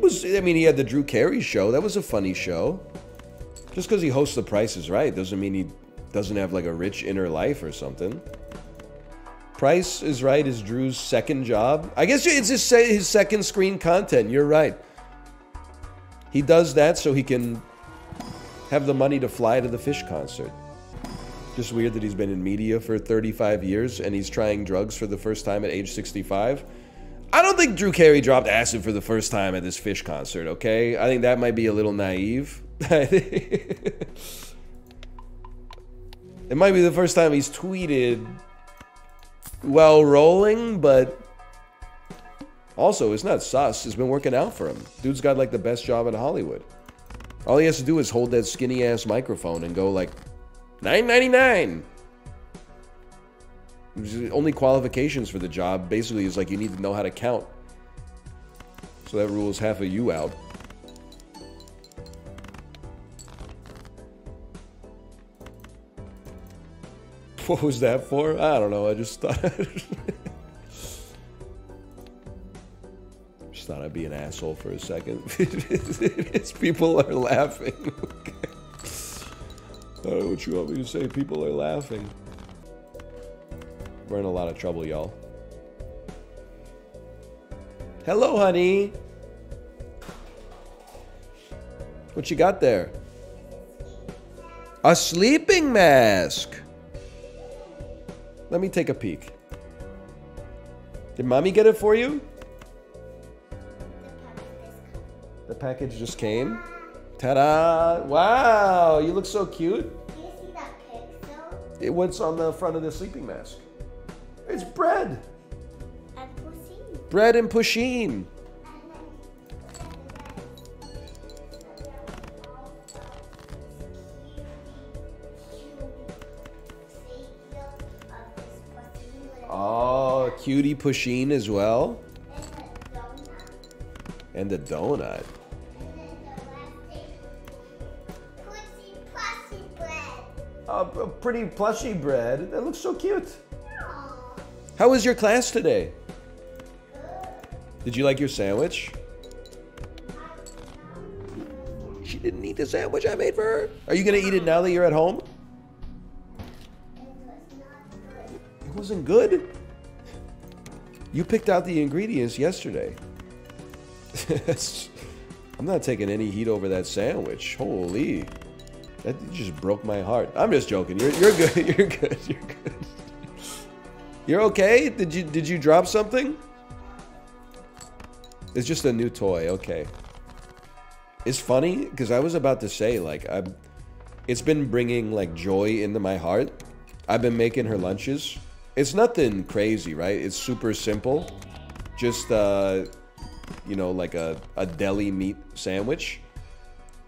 had the Drew Carey show. That was a funny show. Just because he hosts The Price is Right doesn't mean he doesn't have like a rich inner life or something. Price is Right is Drew's second job. I guess it's his second screen content. You're right. He does that so he can have the money to fly to the Fish concert. Just weird that he's been in media for 35 years and he's trying drugs for the first time at age 65. I don't think Drew Carey dropped acid for the first time at this Fish concert, okay? I think that might be a little naive. It might be the first time he's tweeted while rolling, but also it's not sus. It's been working out for him. Dude's got like the best job in Hollywood. All he has to do is hold that skinny ass microphone and go like $9.99. The only qualifications for the job basically is like you need to know how to count. So that rules half of you out. What was that for? I don't know. I just thought just thought I'd be an asshole for a second. It's people are laughing. Okay. I don't know what you want me to say. People are laughing. We're in a lot of trouble, y'all. Hello, honey. What you got there? A sleeping mask. Let me take a peek. Did mommy get it for you? The package just came. Ta-da! Wow, you look so cute. Do you see that pixel? What's on the front of the sleeping mask? It's bread. And pussy. Bread and pusheen. Oh, cutie pusheen as well. And a donut. A pretty plushy bread. That looks so cute. How was your class today? Did you like your sandwich? She didn't eat the sandwich I made for her. Are you gonna eat it now that you're at home? It wasn't good? You picked out the ingredients yesterday. I'm not taking any heat over that sandwich. Holy. That just broke my heart. I'm just joking. You're good. You're good. You're good. You're okay? Did you drop something? It's just a new toy. Okay. It's funny because I was about to say like it's been bringing like joy into my heart. I've been making her lunches. It's nothing crazy, right? It's super simple. Just you know, like a deli meat sandwich.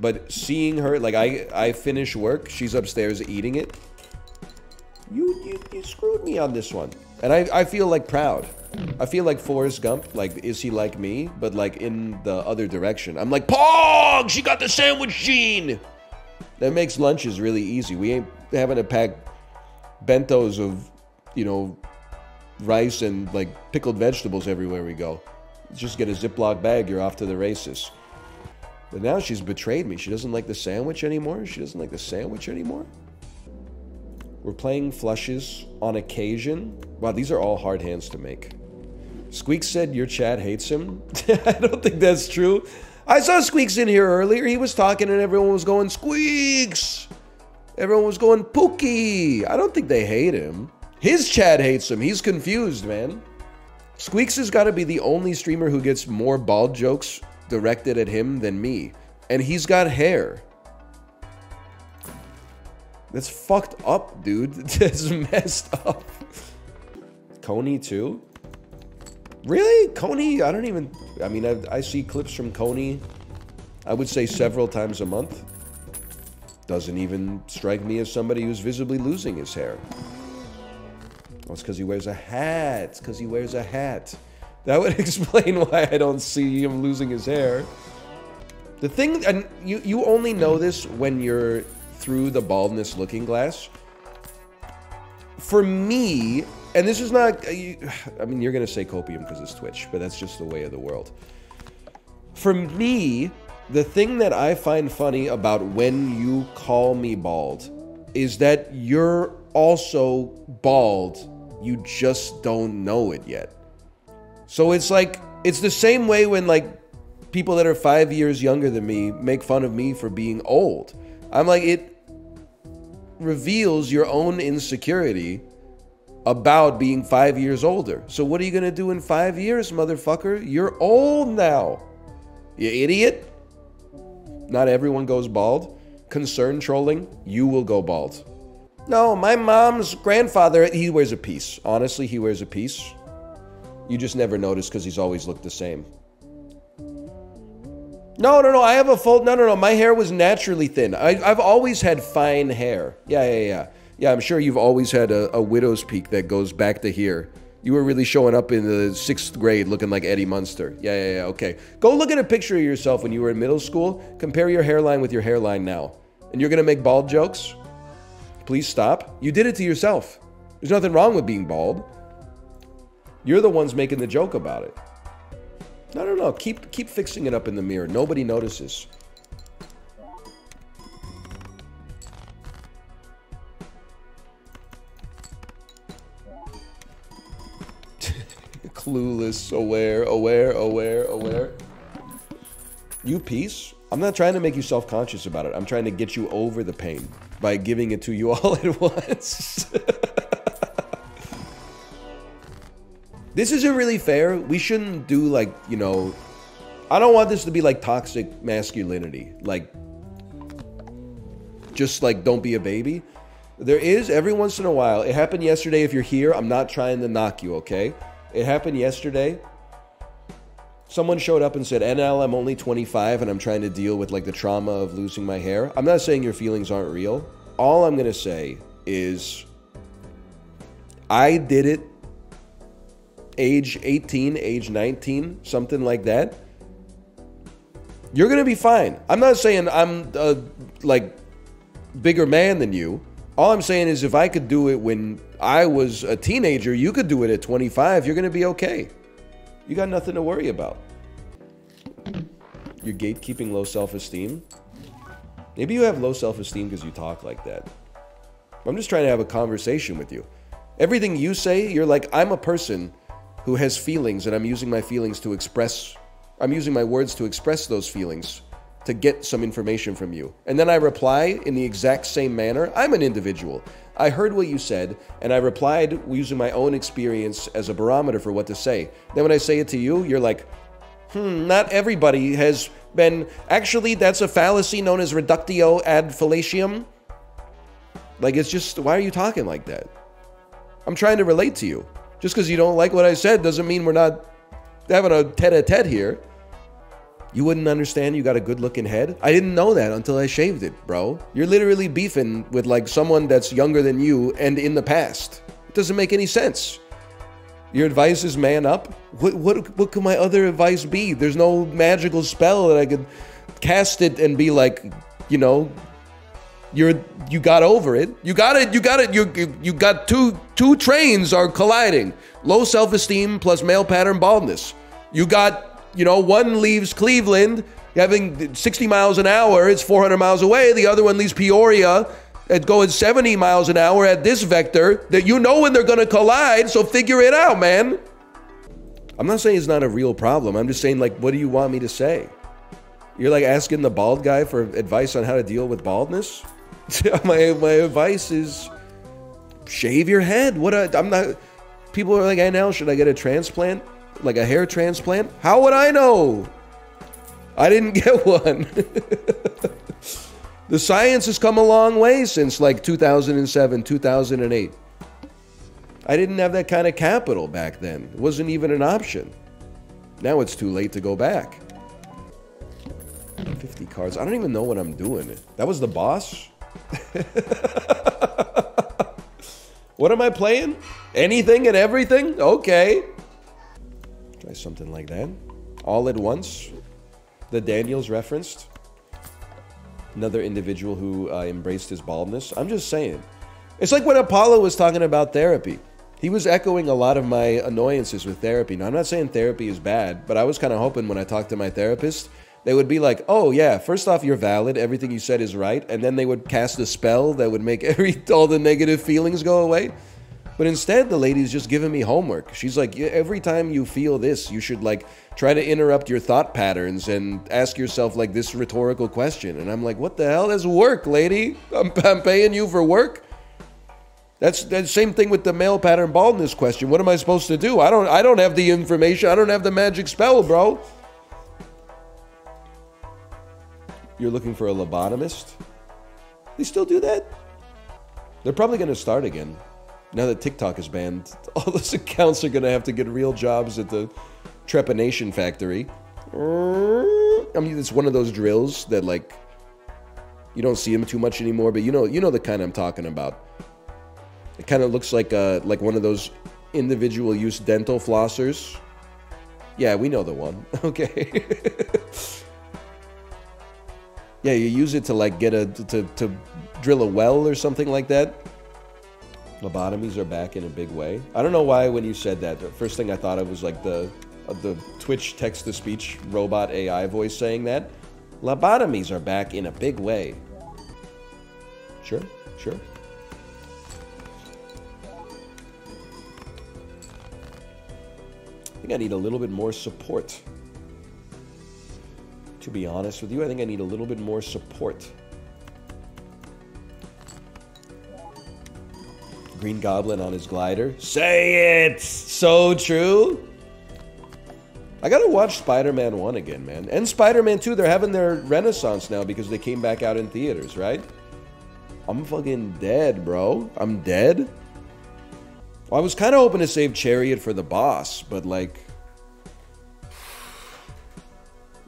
But seeing her, like I finish work, she's upstairs eating it. You screwed me on this one. And I feel like proud. I feel like Forrest Gump, like is he like me? But like in the other direction. I'm like, Pog! She got the sandwich gene! That makes lunches really easy. We ain't having to pack bentos of, you know, rice and like pickled vegetables everywhere we go. Just get a Ziploc bag, you're off to the races. But now she's betrayed me. She doesn't like the sandwich anymore. She doesn't like the sandwich anymore. We're playing flushes on occasion. Wow, these are all hard hands to make. Squeaks said your chat hates him. I don't think that's true. I saw Squeaks in here earlier. He was talking and everyone was going, Squeaks! Everyone was going, Pookie! I don't think they hate him. His chat hates him. He's confused, man. Squeaks has got to be the only streamer who gets more bald jokes directed at him than me. And he's got hair. That's fucked up, dude. That's messed up. Coney too? Really? Coney? I don't even... I mean, I see clips from Coney, I would say several times a month. Doesn't even strike me as somebody who's visibly losing his hair. Oh, it's because he wears a hat. It's because he wears a hat. That would explain why I don't see him losing his hair. The thing... And you only know this when you're through the baldness looking glass. For me... And this is not... I mean, you're going to say copium because it's Twitch, but that's just the way of the world. For me, the thing that I find funny about when you call me bald is that you're also bald. You just don't know it yet. So it's like... It's the same way when, like, people that are 5 years younger than me make fun of me for being old. I'm like, it reveals your own insecurity about being 5 years older. So what are you gonna do in 5 years, motherfucker? You're old now. You idiot. Not everyone goes bald. Concern trolling, you will go bald. No, my mom's grandfather, he wears a piece. Honestly, he wears a piece. You just never notice because he's always looked the same. No, I have a full... No. My hair was naturally thin. I've always had fine hair. Yeah. Yeah, I'm sure you've always had a widow's peak that goes back to here. You were really showing up in the 6th grade looking like Eddie Munster. Yeah, okay. Go look at a picture of yourself when you were in middle school. Compare your hairline with your hairline now. And you're going to make bald jokes? Please stop. You did it to yourself. There's nothing wrong with being bald. You're the ones making the joke about it. No. Keep fixing it up in the mirror. Nobody notices. Clueless, aware. You peace? I'm not trying to make you self-conscious about it. I'm trying to get you over the pain by giving it to you all at once. This isn't really fair. We shouldn't do like, you know, I don't want this to be like toxic masculinity. Like, just like, don't be a baby. There is, every once in a while, it happened yesterday. If you're here, I'm not trying to knock you, okay? It happened yesterday. Someone showed up and said, NL, I'm only 25 and I'm trying to deal with like the trauma of losing my hair. I'm not saying your feelings aren't real. All I'm going to say is I did it age 18, age 19, something like that. You're going to be fine. I'm not saying I'm a like bigger man than you. All I'm saying is if I could do it when I was a teenager, you could do it at 25. You're going to be okay. You got nothing to worry about. You're gatekeeping low self-esteem. Maybe you have low self-esteem because you talk like that. I'm just trying to have a conversation with you. Everything you say, you're like, I'm a person who has feelings and I'm using my feelings to express, I'm using my words to express those feelings to get some information from you. And then I reply in the exact same manner. I'm an individual. I heard what you said, and I replied using my own experience as a barometer for what to say. Then when I say it to you, you're like, not everybody has been... Actually, that's a fallacy known as reductio ad fallacium. Like, it's just, why are you talking like that? I'm trying to relate to you. Just because you don't like what I said doesn't mean we're not having a tete-a-tete here. You wouldn't understand you got a good-looking head? I didn't know that until I shaved it, bro. You're literally beefing with, like, someone that's younger than you and in the past. It doesn't make any sense. Your advice is man up? What could my other advice be? There's no magical spell that I could cast it and be like, you know, you got over it. You got two trains are colliding. Low self-esteem plus male pattern baldness. You got... You know, one leaves Cleveland having 60 miles an hour. It's 400 miles away. The other one leaves Peoria at going 70 miles an hour at this vector that you know when they're going to collide. So figure it out, man. I'm not saying it's not a real problem. I'm just saying, like, what do you want me to say? You're like asking the bald guy for advice on how to deal with baldness? my advice is shave your head. I'm not... People are like, hey, now, should I get a transplant? Like a hair transplant? How would I know? I didn't get one. The science has come a long way since like 2007, 2008. I didn't have that kind of capital back then. It wasn't even an option. Now it's too late to go back. 50 cards. I don't even know what I'm doing. That was the boss? What am I playing? Anything and everything? Okay. Try something like that. All at once. The Daniels referenced. Another individual who embraced his baldness. I'm just saying. It's like when Apollo was talking about therapy. He was echoing a lot of my annoyances with therapy. Now, I'm not saying therapy is bad, but I was kind of hoping when I talked to my therapist, they would be like, oh yeah, first off, you're valid. Everything you said is right. And then they would cast a spell that would make all the negative feelings go away. But instead, the lady's just giving me homework. She's like, every time you feel this, you should like try to interrupt your thought patterns and ask yourself like this rhetorical question. And I'm like, what the hell? That's work, lady. I'm paying you for work. That's the same thing with the male pattern baldness question. What am I supposed to do? I don't have the information. I don't have the magic spell, bro. You're looking for a lobotomist? They still do that? They're probably going to start again. Now that TikTok is banned, all those accounts are going to have to get real jobs at the Trepanation factory. I mean, it's one of those drills that, like, you don't see them too much anymore, but you know the kind I'm talking about. It kind of looks like one of those individual use dental flossers. Yeah, we know the one. Okay. Yeah, you use it to like get to drill a well or something like that. Lobotomies are back in a big way. I don't know why when you said that, the first thing I thought of was like the Twitch text-to-speech robot AI voice saying that. Lobotomies are back in a big way. Sure, sure. I think I need a little bit more support. To be honest with you, I think I need a little bit more support. Green Goblin on his glider. Say it! So true! I gotta watch Spider-Man 1 again, man. And Spider-Man 2, they're having their renaissance now because they came back out in theaters, right? I'm fucking dead, bro. I'm dead. Well, I was kind of hoping to save Chariot for the boss, but like...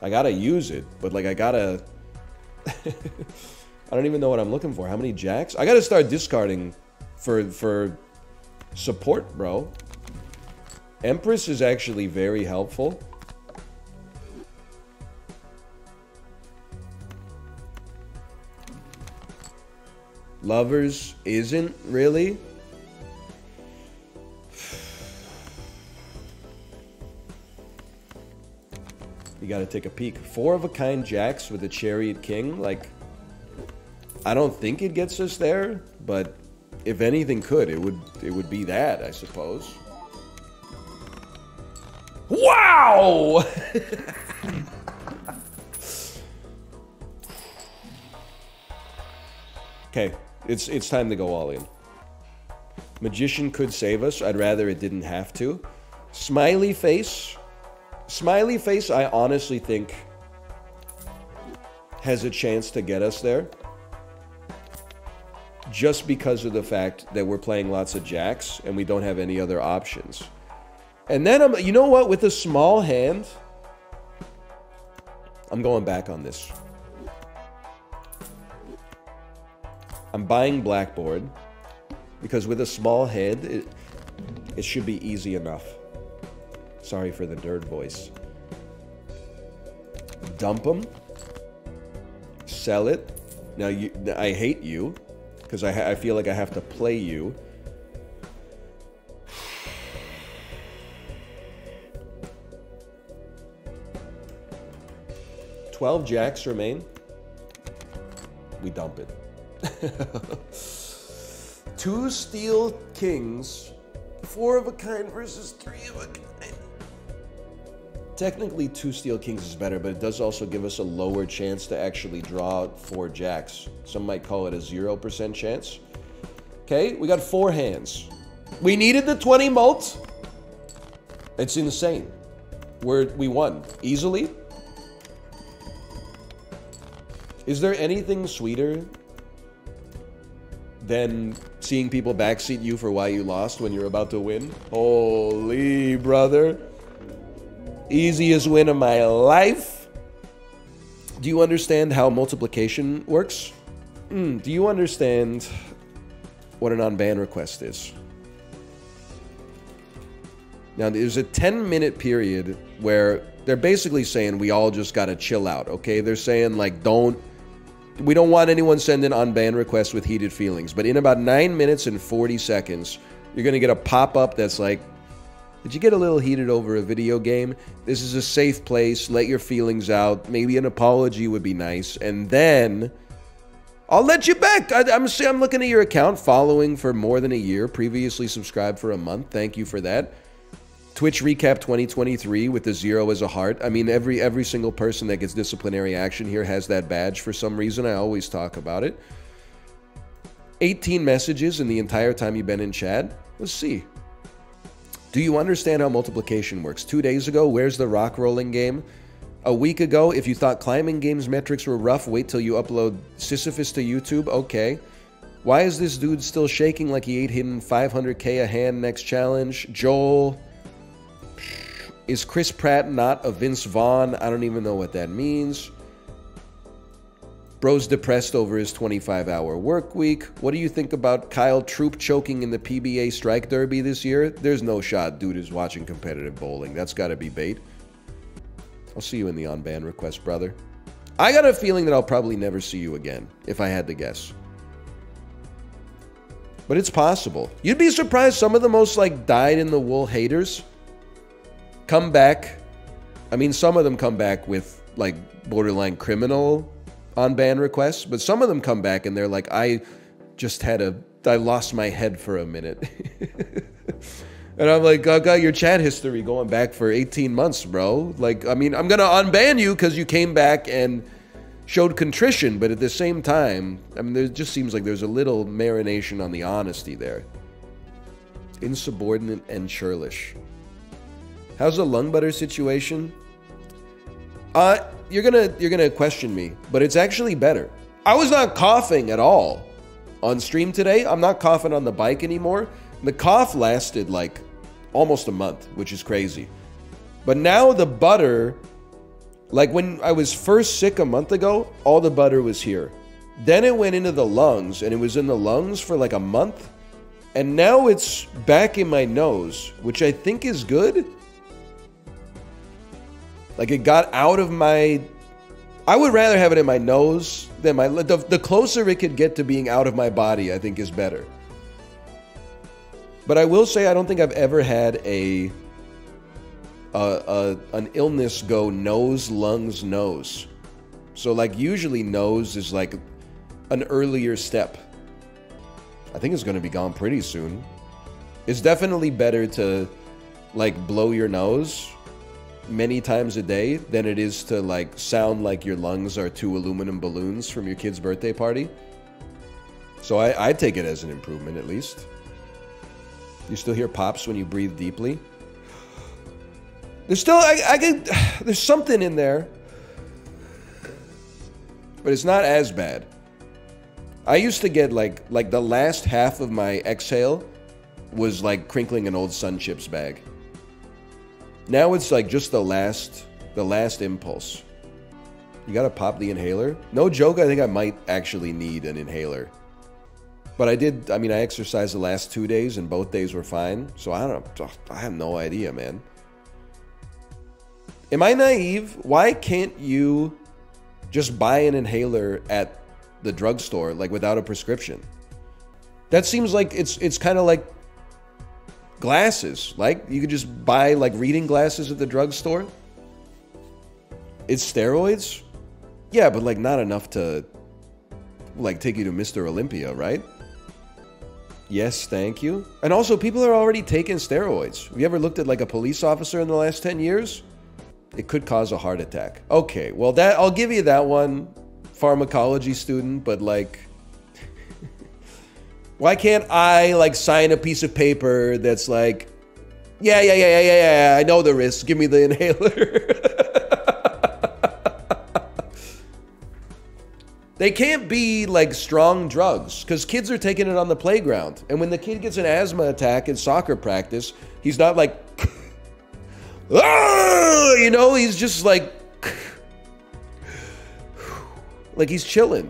I gotta use it, but like I gotta... I don't even know what I'm looking for. How many jacks? I gotta start discarding for support, bro. Empress is actually very helpful. Lovers isn't really. You gotta take a peek. 4 of a kind jacks with a Chariot King. Like, I don't think it gets us there, but if anything could, it would be that, I suppose. Wow! Okay, it's time to go all in. Magician could save us. I'd rather it didn't have to. Smiley face. Smiley face, I honestly think, has a chance to get us there. Just because of the fact that we're playing lots of jacks and we don't have any other options. And then, you know what? With a small hand, I'm going back on this. I'm buying Blackboard because with a small hand, it should be easy enough. Sorry for the nerd voice. Dump them. Sell it. Now, I hate you because I feel like I have to play you. $12 jacks remain. We dump it. 2 steel kings. 4 of a kind versus 3 of a kind. Technically, 2 steel kings is better, but it does also give us a lower chance to actually draw 4 jacks. Some might call it a 0% chance. Okay, we got 4 hands. We needed the 20 mult. It's insane. We won easily. Is there anything sweeter than seeing people backseat you for why you lost when you're about to win? Holy brother. Easiest win of my life. Do you understand how multiplication works? Do you understand what an on-ban request is? Now, there's a 10-minute period where they're basically saying we all just gotta chill out, okay? They're saying, like, we don't want anyone sending on-ban requests with heated feelings. But in about 9 minutes and 40 seconds, you're gonna get a pop-up that's like, did you get a little heated over a video game? This is a safe place. Let your feelings out. Maybe an apology would be nice. And then I'll let you back. I'm looking at your account, following for more than a year, previously subscribed for a month. Thank you for that. Twitch Recap 2023 with the 0 as a heart. I mean, every single person that gets disciplinary action here has that badge for some reason. I always talk about it. 18 messages in the entire time you've been in chat. Let's see. Do you understand how multiplication works? 2 days ago, where's the rock rolling game? A week ago, if you thought climbing games metrics were rough, wait till you upload Sisyphus to YouTube. Okay. Why is this dude still shaking like he ate him 500k a hand next challenge? Joel. Is Chris Pratt not a Vince Vaughn? I don't even know what that means. Bro's depressed over his 25-hour work week. What do you think about Kyle Troop choking in the PBA Strike Derby this year? There's no shot dude is watching competitive bowling. That's got to be bait. I'll see you in the on-ban request, brother. I got a feeling that I'll probably never see you again, if I had to guess. But it's possible. You'd be surprised some of the most, like, dyed-in-the-wool haters come back. I mean, some of them come back with, like, borderline criminal on-ban requests, but some of them come back and they're like, I lost my head for a minute. And I'm like, I got your chat history going back for 18 months, bro. Like, I mean, I'm gonna unban you because you came back and showed contrition, but at the same time, I mean, there just seems like there's a little marination on the honesty there. Insubordinate and churlish. How's the lung butter situation? You're gonna question me, but it's actually better. I was not coughing at all on stream today. I'm not coughing on the bike anymore. The cough lasted like almost a month, which is crazy. But now the butter, like when I was first sick a month ago, all the butter was here. Then it went into the lungs, and it was in the lungs for like a month. And now it's back in my nose, which I think is good. Like it got out of my... I would rather have it in my nose than my... The closer it could get to being out of my body, I think is better. But I will say I don't think I've ever had an illness go nose, lungs, nose. So like usually nose is like an earlier step. I think it's going to be gone pretty soon. It's definitely better to like blow your nose many times a day than it is to like sound like your lungs are 2 aluminum balloons from your kid's birthday party. So I take it as an improvement at least. You still hear pops when you breathe deeply? There's still, there's something in there. But it's not as bad. I used to get like the last half of my exhale was like crinkling an old Sun Chips bag. Now it's like just the last impulse. You gotta pop the inhaler? No joke, I think I might actually need an inhaler. But I exercised the last 2 days and both days were fine. So I don't know. I have no idea, man. Am I naive? Why can't you just buy an inhaler at the drugstore, like without a prescription? That seems like it's kind of like glasses. Like you could just buy like reading glasses at the drugstore. It's steroids? Yeah, but like not enough to like take you to Mr. Olympia, right? Yes, thank you. And also, people are already taking steroids. Have you ever looked at like a police officer in the last 10 years? It could cause a heart attack. Okay, well that I'll give you that one, pharmacology student, but like why can't I like sign a piece of paper that's like, yeah, I know the risks, give me the inhaler. They can't be like strong drugs because kids are taking it on the playground. And when the kid gets an asthma attack in soccer practice, he's not like, ah! You know, he's just like he's chilling.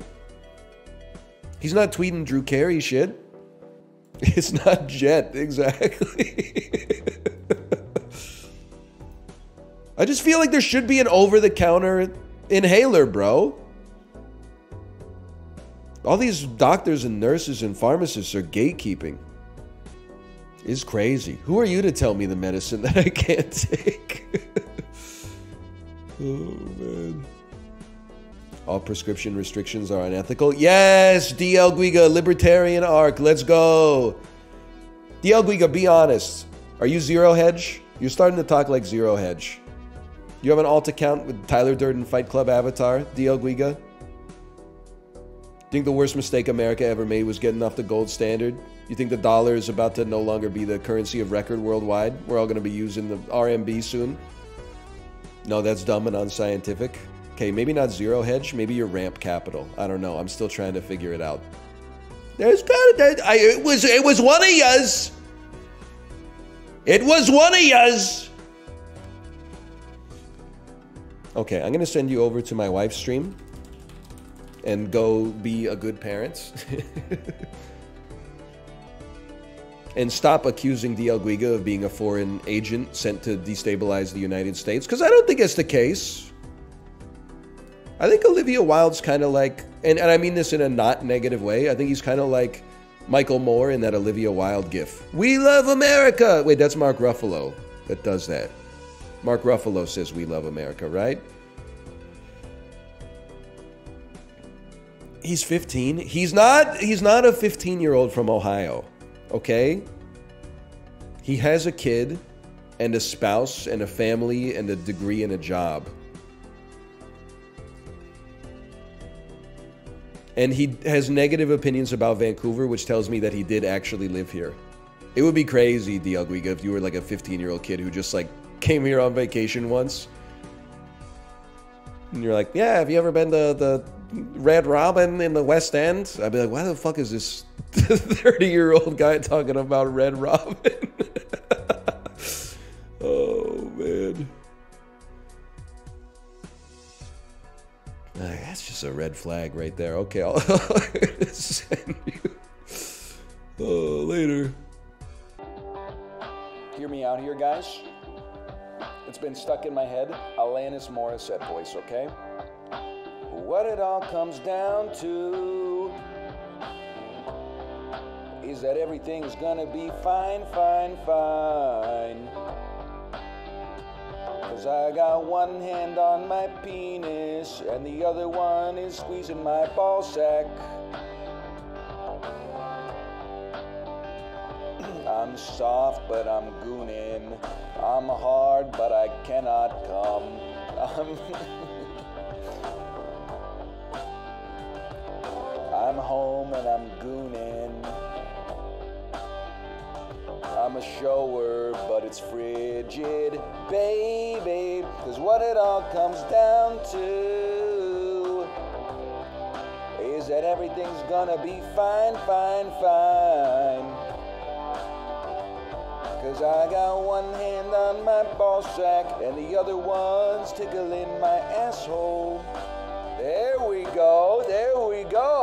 He's not tweeting Drew Carey shit. It's not Jet, exactly. I just feel like there should be an over-the-counter inhaler, bro. All these doctors and nurses and pharmacists are gatekeeping. It's crazy. Who are you to tell me the medicine that I can't take? Oh, man. All prescription restrictions are unethical. Yes, DL Guiga, Libertarian Arc. Let's go. DL Guiga, be honest. Are you Zero Hedge? You're starting to talk like Zero Hedge. You have an alt account with Tyler Durden Fight Club avatar, DL Guiga? Think the worst mistake America ever made was getting off the gold standard? You think the dollar is about to no longer be the currency of record worldwide? We're all going to be using the RMB soon? No, that's dumb and unscientific. Okay, maybe not Zero Hedge. Maybe you're Ramp Capital. I don't know. I'm still trying to figure it out. There's gotta. It was one of yous. It was one of yous. Okay, I'm gonna send you over to my wife's stream and go be a good parent. And stop accusing DL Guiga of being a foreign agent sent to destabilize the United States, because I don't think it's the case. I think Olivia Wilde's kind of like, and I mean this in a not negative way, I think he's kind of like Michael Moore in that Olivia Wilde gif. We love America! Wait, that's Mark Ruffalo that does that. Mark Ruffalo says we love America, right? He's 15. He's not a 15-year-old from Ohio. Okay? He has a kid and a spouse and a family and a degree and a job. And he has negative opinions about Vancouver, which tells me that he did actually live here. It would be crazy, DL Guiga, if you were like a 15-year-old kid who just like came here on vacation once. And you're like, yeah, have you ever been to the Red Robin in the West End? I'd be like, why the fuck is this 30-year-old guy talking about Red Robin? Oh, man. That's just a red flag right there. Okay, I'll send you. Oh, later. Hear me out here, guys. It's been stuck in my head. Alanis Morissette voice, okay? What it all comes down to is that everything's gonna be fine, fine, fine. 'Cause I got one hand on my penis and the other one is squeezing my ball sack. I'm soft, but I'm gooning. I'm hard, but I cannot come. I'm home and I'm gooning. I'm a shower, but it's frigid, baby. 'Cause what it all comes down to is that everything's gonna be fine, fine, fine. 'Cause I got one hand on my ball sack and the other one's tickling my asshole. There we go, there we go.